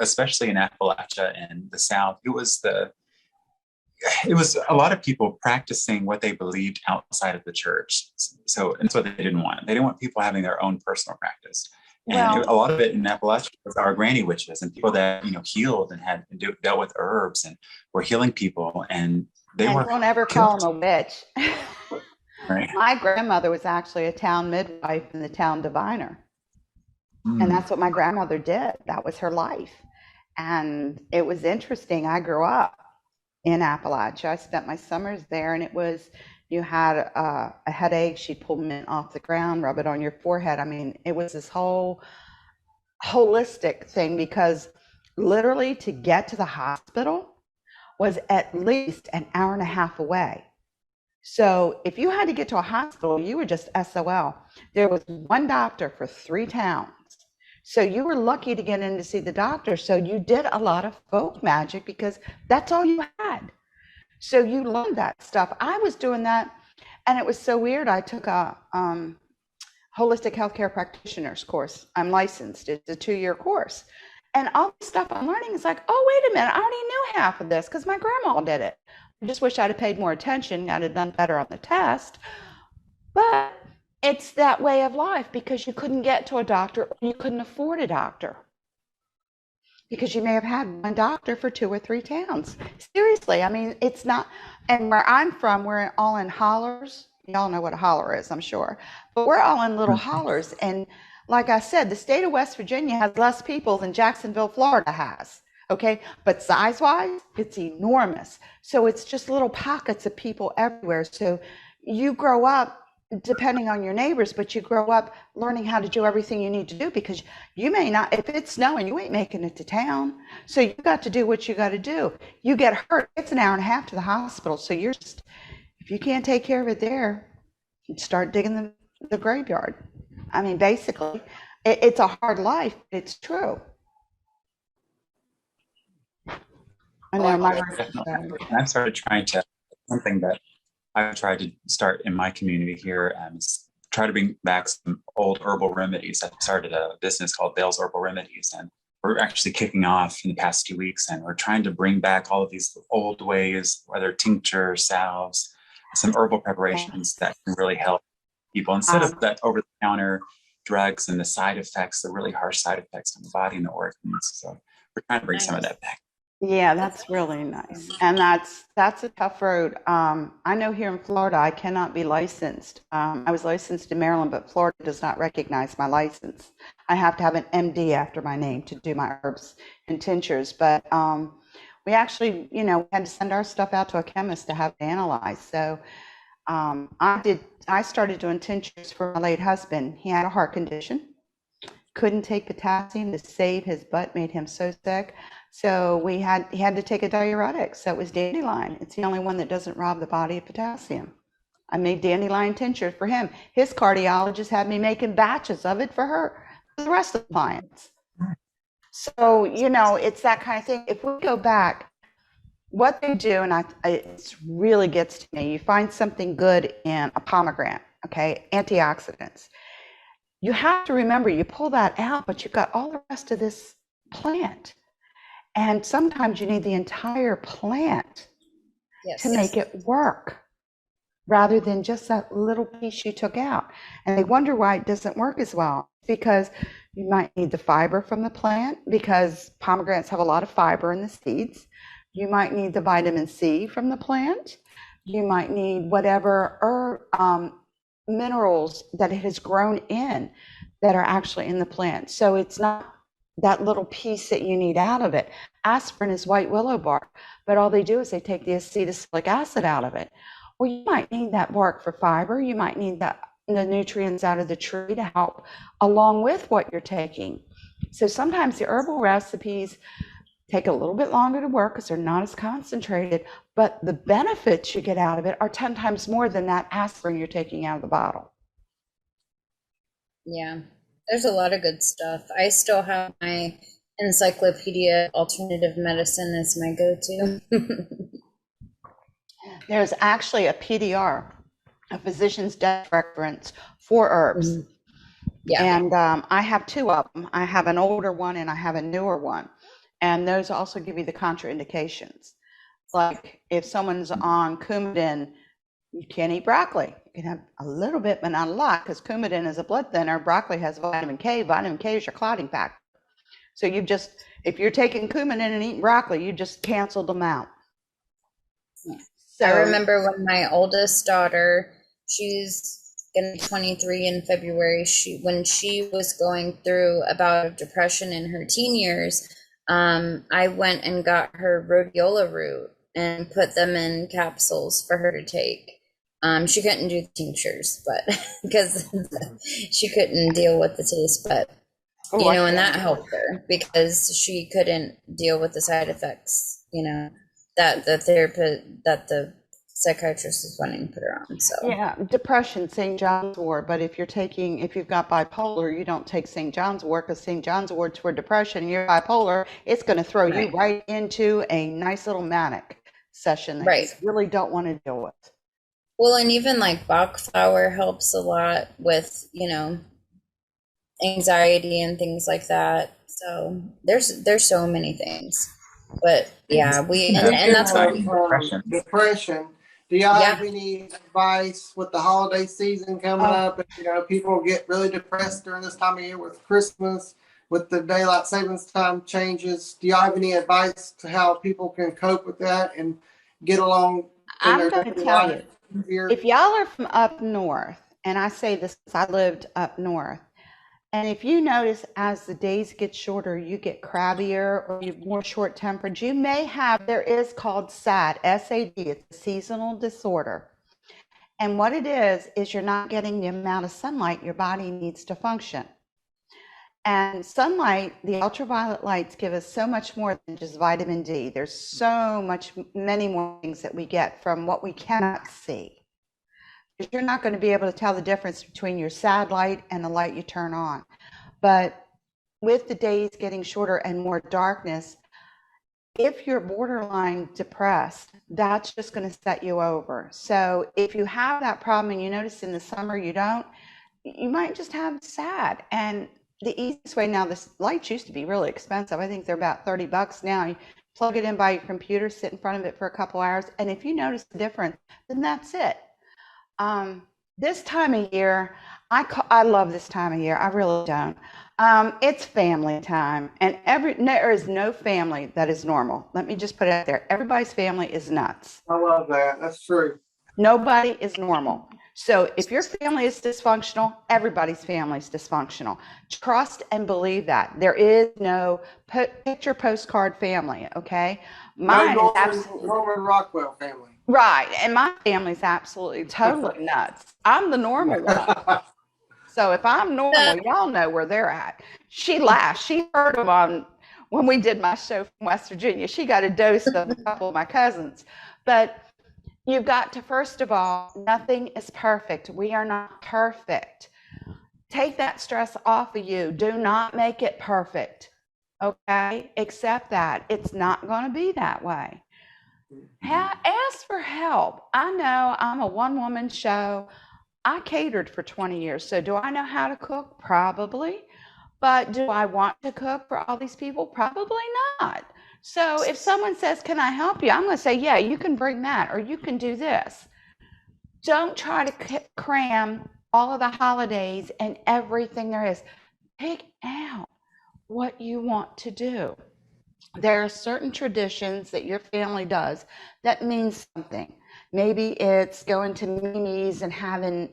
especially in Appalachia and the South, it was a lot of people practicing what they believed outside of the church. So, and that's what they didn't want. They didn't want people having their own personal practice. And a lot of it in Appalachia was our granny witches and people that, healed and had dealt with herbs and were healing people. And don't ever call them a witch. Right. My grandmother was actually a town midwife and the town diviner. And that's what my grandmother did. That was her life. And it was interesting. I grew up in Appalachia. I spent my summers there, and it was, you had a headache, she'd pull mint off the ground, rub it on your forehead. I mean, it was this whole holistic thing, because literally to get to the hospital was at least an hour and a half away. So if you had to get to a hospital, you were just SOL. There was one doctor for 3 towns. So you were lucky to get in to see the doctor. So you did a lot of folk magic because that's all you had. So you learned that stuff. I was doing that, and it was so weird. I took a holistic healthcare practitioner's course. I'm licensed. It's a 2-year course. And all the stuff I'm learning is like, oh, wait a minute, I already knew half of this because my grandma did it. I just wish I'd have paid more attention. I'd have done better on the test. But it's that way of life, because you couldn't get to a doctor, or you couldn't afford a doctor, because you may have had one doctor for 2 or 3 towns. Seriously, I mean, it's not. And where I'm from, we're all in hollers. Y'all know what a holler is, I'm sure. But we're all in little hollers. And like I said, the state of West Virginia has less people than Jacksonville, Florida has. Okay, but size-wise, it's enormous. So it's just little pockets of people everywhere. So you grow up, depending on your neighbors, but you grow up learning how to do everything you need to do, because you may not, if it's snowing, you ain't making it to town. So you got to do what you got to do. You get hurt, it's an hour and a half to the hospital. So you're just, if you can't take care of it there, you start digging the graveyard. I mean, basically, it's a hard life, but it's true. I know my Definitely. And I've started trying to, something that I've tried to start in my community here is try to bring back some old herbal remedies. I've started a business called Bales Herbal Remedies, and we're actually kicking off in the past few weeks, and we're trying to bring back all of these old ways, whether tincture, salves, some herbal preparations that can really help people instead of that over-the-counter drugs and the side effects, the really harsh side effects on the body and the organs. So we're trying to bring some of that back. Yeah, that's really nice. And that's a tough road. I know here in Florida, I cannot be licensed. I was licensed in Maryland, but Florida does not recognize my license. I have to have an MD after my name to do my herbs and tinctures. But we actually, we had to send our stuff out to a chemist to have it analyzed. So I started doing tinctures for my late husband. He had a heart condition, couldn't take potassium to save his butt, made him so sick. So he had to take a diuretic. So it was dandelion. It's the only one that doesn't rob the body of potassium. I made dandelion tincture for him. His cardiologist had me making batches of it for the rest of the clients. So, it's that kind of thing. If we go back, what they do, and it really gets to me, you find something good in a pomegranate, okay, antioxidants. You have to remember, you pull that out, but you've got all the rest of this plant. And sometimes you need the entire plant to make it work, rather than just that little piece you took out. And they wonder why it doesn't work as well. Because you might need the fiber from the plant, because pomegranates have a lot of fiber in the seeds. You might need the vitamin C from the plant. You might need whatever minerals that it has grown in that are actually in the plant. So it's not that little piece that you need out of it. Aspirin is white willow bark, but all they do is they take the acetylsalicylic acid out of it. Well, you might need that bark for fiber. You might need the nutrients out of the tree to help along with what you're taking. So sometimes the herbal recipes take a little bit longer to work because they're not as concentrated, but the benefits you get out of it are 10 times more than that aspirin you're taking out of the bottle. Yeah, there's a lot of good stuff. I still have my Encyclopedia Alternative Medicine as my go-to. There's actually a PDR, a physician's death reference for herbs. Yeah. And I have two of them. I have an older one and I have a newer one. And those also give you the contraindications. Like if someone's on Coumadin, you can't eat broccoli. You can have a little bit, but not a lot, because Coumadin is a blood thinner. Broccoli has vitamin K. Vitamin K is your clotting factor. So if you're taking Coumadin and eating broccoli, you just canceled them out. So I remember when my oldest daughter, she's going to be 23 in February, when she was going through a bout of depression in her teen years, I went and got her rhodiola root and put them in capsules for her to take. She couldn't do the tinctures, but because she couldn't deal with the taste, but and that helped her because she couldn't deal with the side effects, that the psychiatrist is wanting to put her on. So yeah, depression, St. John's wort. But if you've got bipolar, you don't take St. John's wort, because St. John's wort's for depression. And you're bipolar, it's going to throw you right into a nice little manic session that you really don't want to deal with. Well, and even like Bach flower helps a lot with, anxiety and things like that. So there's so many things. But yeah, and that's depression. Do y'all have any advice with the holiday season coming up? And, people get really depressed during this time of year with Christmas, with the daylight savings time changes. Do y'all have any advice to how people can cope with that and get along? I'm going to tell you, if y'all are from up north, and I say this because I lived up north, and if you notice as the days get shorter, you get crabbier or you're more short-tempered, you may have, there is called SAD, S-A-D, it's a seasonal disorder. And what it is you're not getting the amount of sunlight your body needs to function. And sunlight, the ultraviolet lights give us so much more than just vitamin D. There's so many more things that we get from what we cannot see. because you're not going to be able to tell the difference between your sad light and the light you turn on. But with the days getting shorter and more darkness, if you're borderline depressed, that's just going to set you over. So if you have that problem and you notice in the summer you don't, you might just have sad. And the easiest way now, this lights used to be really expensive. I think they're about $30 now. You plug it in by your computer, sit in front of it for a couple hours, and if you notice the difference, then that's it. This time of year, I love this time of year. I really don't. It's family time, and there is no family that is normal. Let me just put it out there. Everybody's family is nuts. I love that. That's true. Nobody is normal. So if your family is dysfunctional, everybody's family is dysfunctional. Trust and believe that. There is no picture postcard family, okay? Mine is absolutely Norman Rockwell family. right, and my family's absolutely totally nuts. I'm the normal one. So if I'm normal, y'all know where they're at. She laughed. She heard them on when we did my show from West Virginia. She got a dose of a couple of my cousins. But you've got to, first of all, nothing is perfect. We are not perfect. Take that stress off of you. Do not make it perfect. Okay? Accept that. It's not going to be that way. Ask for help. I know I'm a one-woman show. I catered for 20 years. So do I know how to cook? Probably. But do I want to cook for all these people? Probably not. So if someone says, can I help you? I'm going to say, yeah, you can bring that, or you can do this. Don't try to cram all of the holidays and everything there is. Pick out what you want to do. There are certain traditions that your family does that means something. Maybe it's going to Mimi's and having,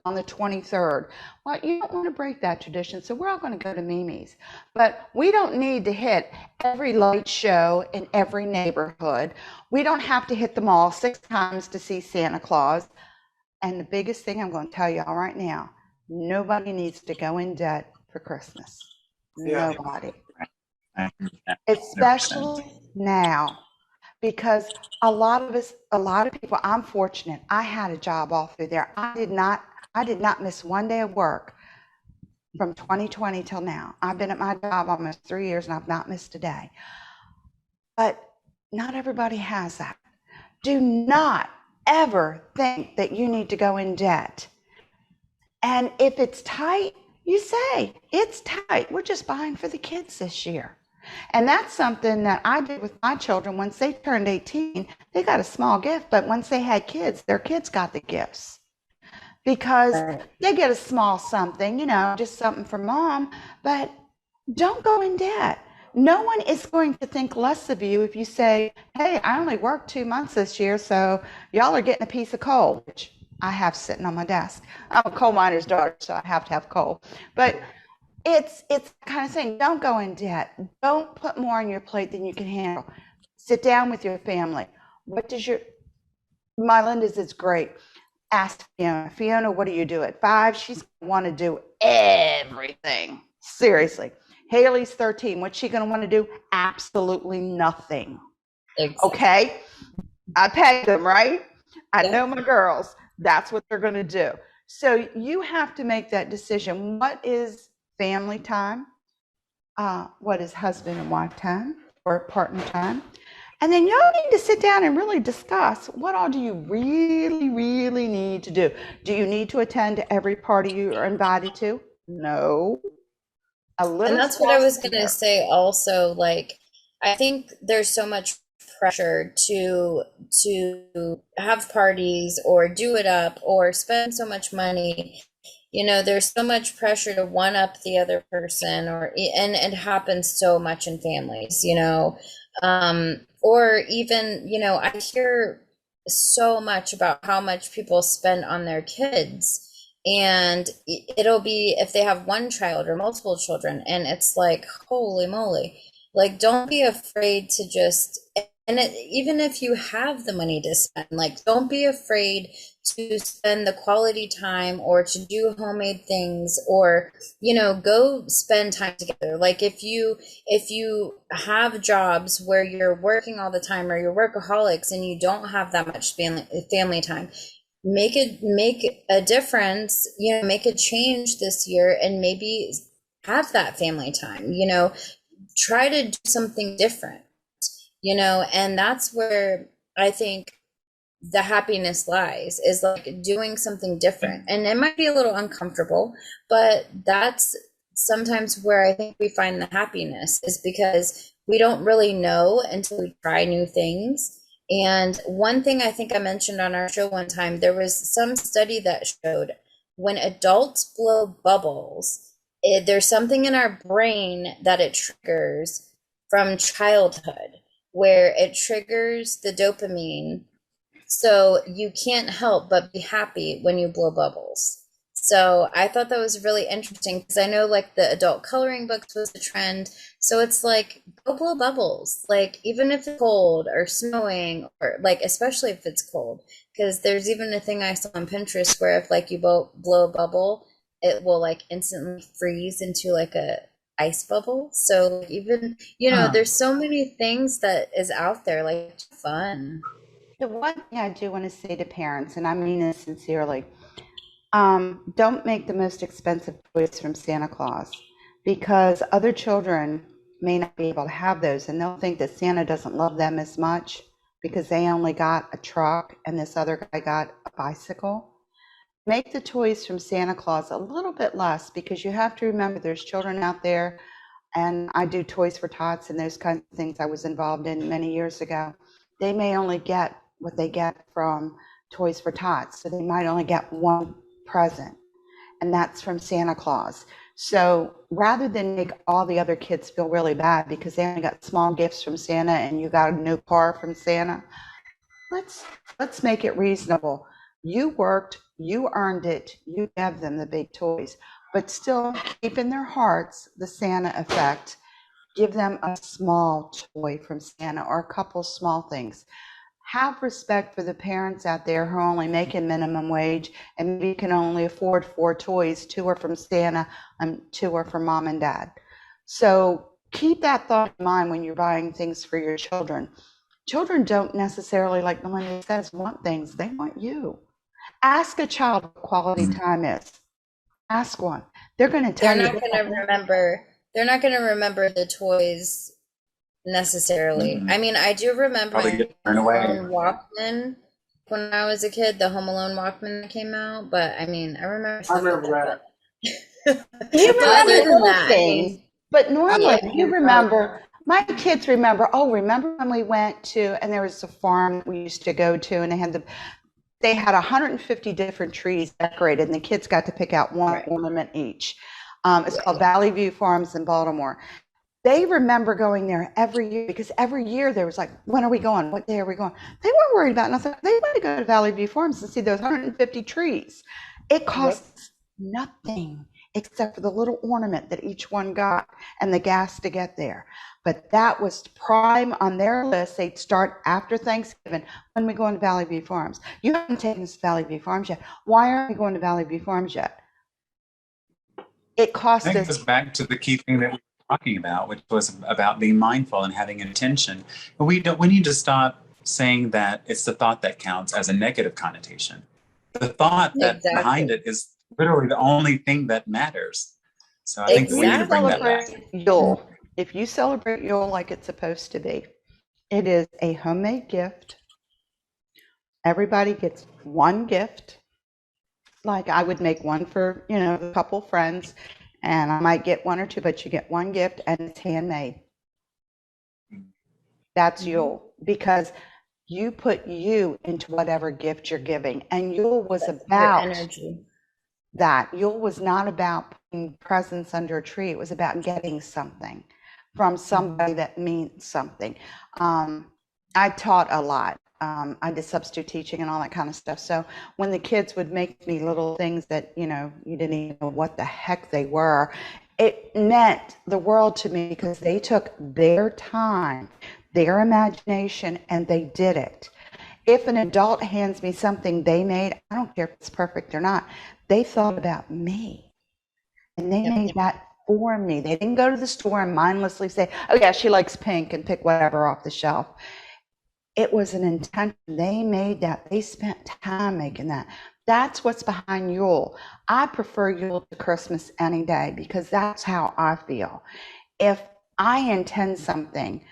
on the 23rd. Well, you don't want to break that tradition, so we're all going to go to Mimi's. But we don't need to hit every light show in every neighborhood. We don't have to hit them all 6 times to see Santa Claus. And the biggest thing I'm going to tell you all right now, nobody needs to go in debt for Christmas. Yeah. Nobody. Especially now. Because a lot of people, I'm fortunate. I had a job all through there. I did not miss one day of work from 2020 till now. I've been at my job almost 3 years and I've not missed a day. But not everybody has that. Do not ever think that you need to go in debt. And if it's tight, you say, it's tight. We're just buying for the kids this year. And that's something that I did with my children. Once they turned 18, they got a small gift, but once they had kids, their kids got the gifts because they get a small something, just something for mom, but don't go in debt. No one is going to think less of you if you say, hey, I only worked 2 months this year, so y'all are getting a piece of coal, which I have sitting on my desk. I'm a coal miner's daughter, so I have to have coal. But it's kind of saying, don't go in debt. Don't put more on your plate than you can handle. Sit down with your family. Mylinda's is great. Ask Fiona, what do you do at 5? She's going to want to do everything. Seriously. Haley's 13. What's she going to want to do? Absolutely nothing. Exactly. Okay? I paid them, right? I know my girls. That's what they're going to do. So you have to make that decision. What is family time? What is husband and wife time or partner time? And then y'all need to sit down and really discuss what all do you really, really need to do. Do you need to attend to every party you are invited to? No. And that's what I was going to say also. Like, I think there's so much pressure to have parties or do it up or spend so much money. There's so much pressure to one up the other person, and it happens so much in families, or even, I hear so much about how much people spend on their kids, and it'll be if they have one child or multiple children, and it's like, holy moly, like, don't be afraid to just, even if you have the money to spend, like, don't be afraid to spend the quality time or to do homemade things or, go spend time together. Like, if you have jobs where you're working all the time or you're workaholics and you don't have that much family time, make a difference, make a change this year, and maybe have that family time, try to do something different, and that's where I think the happiness lies, is like doing something different. And it might be a little uncomfortable, but that's sometimes where I think we find the happiness, is because we don't really know until we try new things. And one thing I think I mentioned on our show one time, there was some study that showed when adults blow bubbles, there's something in our brain that it triggers from childhood, where it triggers the dopamine. So you can't help but be happy when you blow bubbles. So I thought that was really interesting, because I know like the adult coloring books was the trend. So it's like, go blow bubbles, like even if it's cold or snowing, or like especially if it's cold, because there's even a thing I saw on Pinterest where if like you blow a bubble, it will like instantly freeze into like a ice bubble. So even, there's so many things that is out there, like it's fun. The one thing I do want to say to parents, and I mean this sincerely, don't make the most expensive toys from Santa Claus, because other children may not be able to have those, and they'll think that Santa doesn't love them as much because they only got a truck and this other guy got a bicycle. Make the toys from Santa Claus a little bit less, because you have to remember there's children out there, and I do Toys for Tots and those kinds of things I was involved in many years ago. They may only get what they get from Toys for Tots, so they might only get one present, and that's from Santa Claus. So rather than make all the other kids feel really bad because they only got small gifts from Santa and you got a new car from Santa, let's make it reasonable. You worked, you earned it, you gave them the big toys, but still keep in their hearts the Santa effect. Give them a small toy from Santa or a couple small things. Have respect for the parents out there who are only making minimum wage and maybe can only afford 4 toys. 2 are from Santa and 2 are from mom and dad. So keep that thought in mind when you're buying things for your children. Children don't necessarily, like Mylinda says, want things. They want you. Ask a child what quality time is. Ask one. They're going to tell you. They're not going to remember the toys necessarily. I mean, I do remember Walkman when I was a kid, the Home Alone Walkman that came out, but I mean, I remember that. You remember little things, but normally you remember, my kids remember, remember when we went to, and there was a farm we used to go to, and they had 150 different trees decorated, and the kids got to pick out one ornament each. It's called Valley View Farms in Baltimore. They remember going there every year, because every year there was like, when are we going? What day are we going? They weren't worried about nothing. They wanted to go to Valley View Farms and see those 150 trees. It costs nothing except for the little ornament that each one got and the gas to get there. But that was prime on their list. They'd start after Thanksgiving. When we going to Valley View Farms? You haven't taken us to Valley View Farms yet. Why aren't we going to Valley View Farms yet? It cost us. It goes back to the key thing that we were talking about, which was about being mindful and having intention. But we need to stop saying that it's the thought that counts as a negative connotation. The thought that behind it is literally the only thing that matters. So I think we need to bring that back. Yule. If you celebrate Yule like it's supposed to be, it is a homemade gift. Everybody gets one gift. Like I would make one for, a couple friends, and I might get 1 or 2, but you get one gift and it's handmade. That's Yule, because you put you into whatever gift you're giving. And Yule was about that. Yule was not about putting presents under a tree. It was about getting something from somebody that means something. I taught a lot. I did substitute teaching and all that kind of stuff. So when the kids would make me little things that, you didn't even know what the heck they were, it meant the world to me, because they took their time, their imagination, and they did it. If an adult hands me something they made, I don't care if it's perfect or not, they thought about me. And they made that for me. They didn't go to the store and mindlessly say, oh yeah, she likes pink, and pick whatever off the shelf. It was an intention. They made that. They spent time making that. That's what's behind Yule. I prefer Yule to Christmas any day because that's how I feel. If I intend something,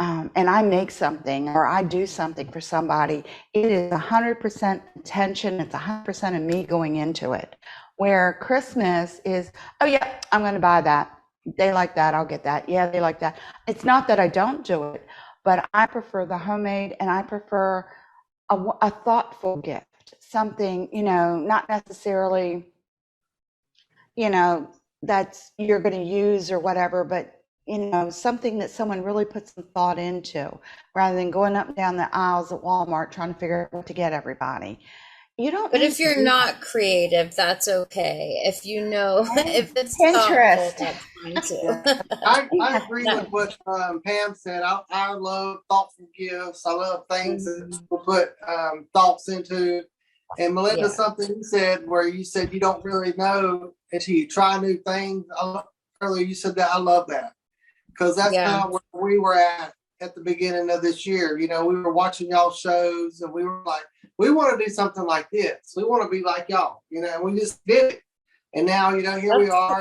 and I make something or I do something for somebody, it is 100% intention. It's 100% of me going into it. Where Christmas is, oh yeah, I'm going to buy that. They like that, I'll get that. Yeah, they like that. It's not that I don't do it, but I prefer the homemade, and I prefer a thoughtful gift, something, not necessarily, that's you're going to use or whatever, but something that someone really puts some thought into, rather than going up and down the aisles at Walmart trying to figure out what to get everybody. You don't. But if you're not creative, that's okay. If if it's Pinterest, thoughtful, that's fine too. I agree with what Pam said. I love thoughtful gifts. I love things that people put thoughts into. And Mylinda, something you said where you said you don't really know until you try new things. Earlier you said that. I love that. Because that's kind of where we were at the beginning of this year. We were watching y'all shows and we were like, we want to do something like this. We want to be like y'all, and we just did it. And now, here we are.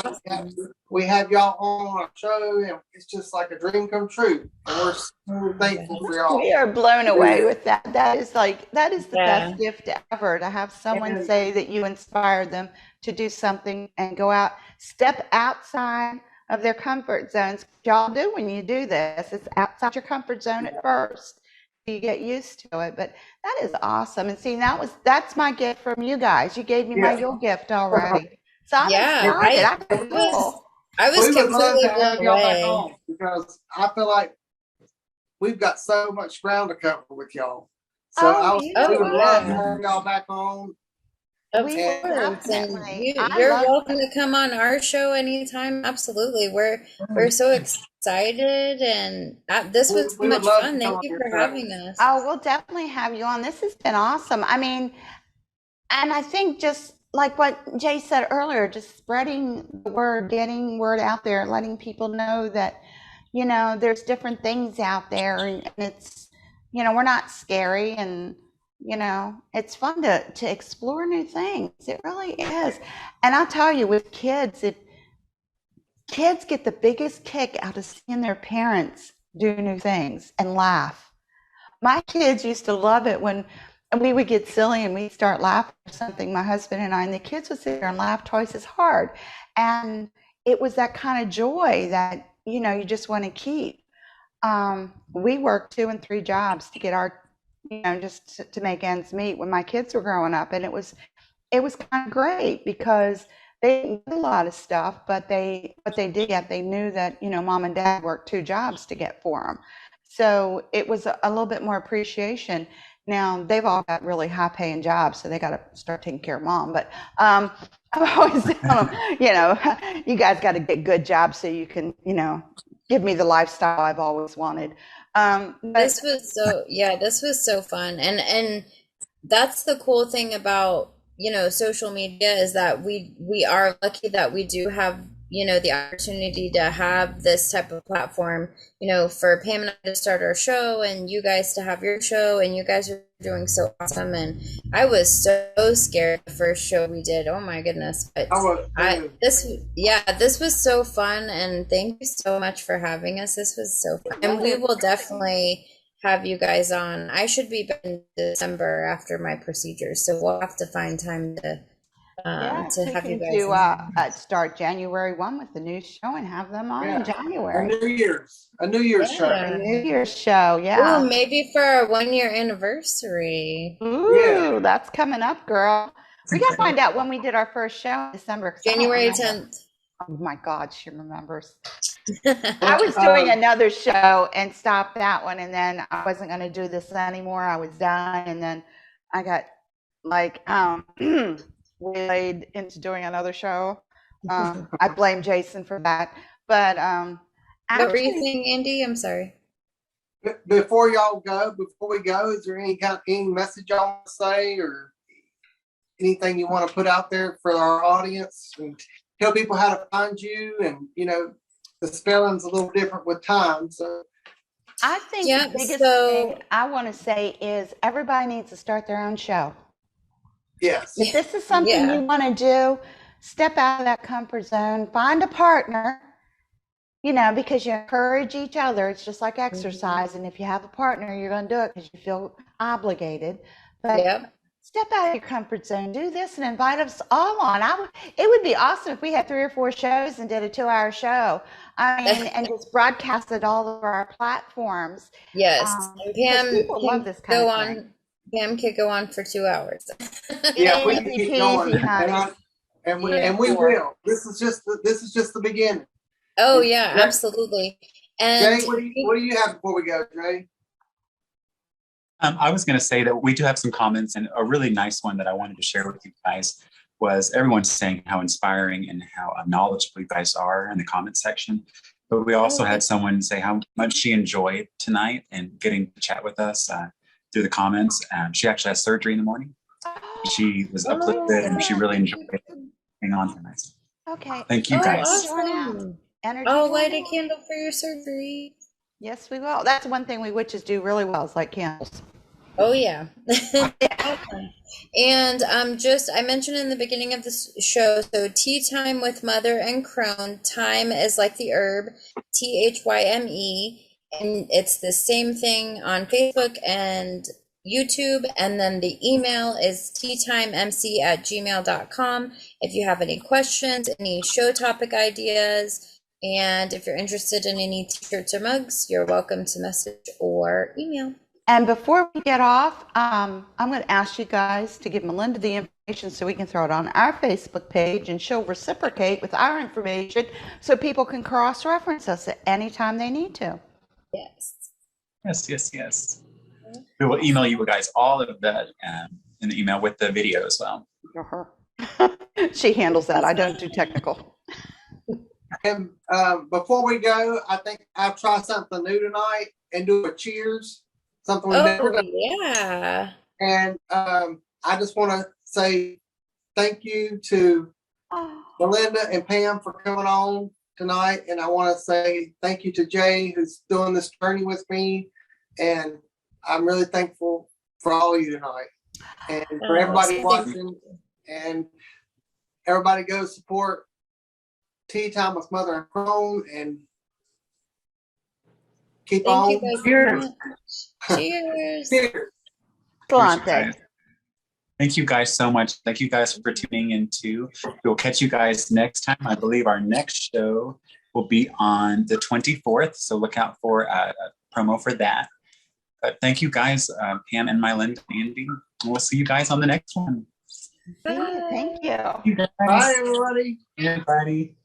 We have y'all on our show, and it's just like a dream come true. And we're so thankful for y'all. We are blown away with that. That is the best gift ever, to have someone say that you inspired them to do something and go out, step outside of their comfort zones. Y'all do when you do this. It's outside your comfort zone at first. You get used to it, but that is awesome. And see, that's my gift from you guys. You gave me my Yule gift already. So I'm excited. I was completely blown away because I feel like we've got so much ground to cover with y'all. So we would love to have y'all back on. Of course, and you're welcome to come on our show anytime. Absolutely, we're so excited, and this was so much fun. Thank you for having us. Oh, we'll definitely have you on. This has been awesome. I mean, and I think just like what Jay said earlier, just spreading the word, getting word out there, letting people know that there's different things out there, and it's we're not scary, and it's fun to explore new things. It really is. And I'll tell you, with kids, kids get the biggest kick out of seeing their parents do new things and laugh. My kids used to love it when we would get silly and we'd start laughing or something, my husband and I, and the kids would sit there and laugh twice as hard. And it was that kind of joy that, you just want to keep. We worked 2 and 3 jobs to get our just to make ends meet when my kids were growing up. And it was kind of great because they didn't do a lot of stuff, but what they did get, they knew that, mom and dad worked 2 jobs to get for them. So it was a little bit more appreciation. Now they've all got really high paying jobs, so they got to start taking care of mom. But I'm always telling them, you guys got to get good jobs so you can, give me the lifestyle I've always wanted. This was so fun, and that's the cool thing about social media, is that we are lucky that we do have the opportunity to have this type of platform, for Pam and I to start our show, and you guys to have your show, and you guys are doing so awesome. And I was so scared the first show we did. Oh my goodness! But this was so fun, and thank you so much for having us. This was so fun, and we will definitely have you guys on. I should be back in December after my procedures, so we'll have to find time to have you guys start January 1 with the new show and have them on in January. A New Year's show. A New Year's show, yeah. Ooh, maybe for our 1-year anniversary. Ooh, that's coming up, girl. We got to find out when we did our first show in December. January 10th. Oh my God, she remembers. I was doing another show and stopped that one, and then I wasn't going to do this anymore. I was done, and then I got waylaid into doing another show. I blame Jason for that. But what were you saying, Andy? I'm sorry. Before we go, is there any message y'all want to say, or anything you want to put out there for our audience, and tell people how to find you? And the spelling's a little different with Thyme, so I think Yeah, the biggest so thing I want to say is everybody needs to start their own show. Yes. If this is something you want to do, step out of that comfort zone, find a partner, because you encourage each other. It's just like exercise. And if you have a partner, you're going to do it because you feel obligated. But Yep. step out of your comfort zone, do this, and invite us all on. It would be awesome if we had 3 or 4 shows and did a 2-hour show. And just broadcasted all over our platforms. Yes. And Because people love this kind of thing. Pam could go on for 2 hours. Yeah, we can Easy keep going, peasy, honey. and we will. This is just the beginning. Oh yeah, absolutely. And Jay, what do you have before we go, Jay? I was going to say that we do have some comments, and a really nice one that I wanted to share with you guys was everyone saying how inspiring and how knowledgeable you guys are in the comment section. But we also had someone say how much she enjoyed tonight and getting to chat with us through the comments. She actually has surgery in the morning. She was uplifted and she really enjoyed being on tonight. Okay. Thank you guys. Awesome. I'll light a candle for your surgery. Yes, we will. That's one thing we witches do really well is light candles. Oh yeah. And I mentioned in the beginning of this show, so Tea Time with Mother and Crone. Thyme is like the herb, Thyme, and it's the same thing on Facebook and YouTube. And then the email is teatimemc@gmail.com. If you have any questions, any show topic ideas, and if you're interested in any t-shirts or mugs, you're welcome to message or email. And before we get off, I'm going to ask you guys to give Mylinda the information so we can throw it on our Facebook page, and she'll reciprocate with our information so people can cross-reference us at any time they need to. Yes. Yes. We will email you guys all of that in the email with the video as well. She handles that. I don't do technical. And before we go, I think I'll try something new tonight and do a cheers. Something we've never done. Yeah. And I just want to say thank you to Mylinda and Pam for coming on tonight. And I want to say thank you to Jay, who's doing this journey with me. And I'm really thankful for all of you tonight. And for everybody watching. And everybody go support Tea Time with Mother and Crone, and keep on. Cheers. Cheers. Cheers. Thank you guys so much. Thank you guys for tuning in too. We'll catch you guys next time. I believe our next show will be on the 24th. So look out for a promo for that. But thank you guys, Pam and Mylinda, Andy. We'll see you guys on the next one. Bye. Thank you. Bye, everybody. Everybody.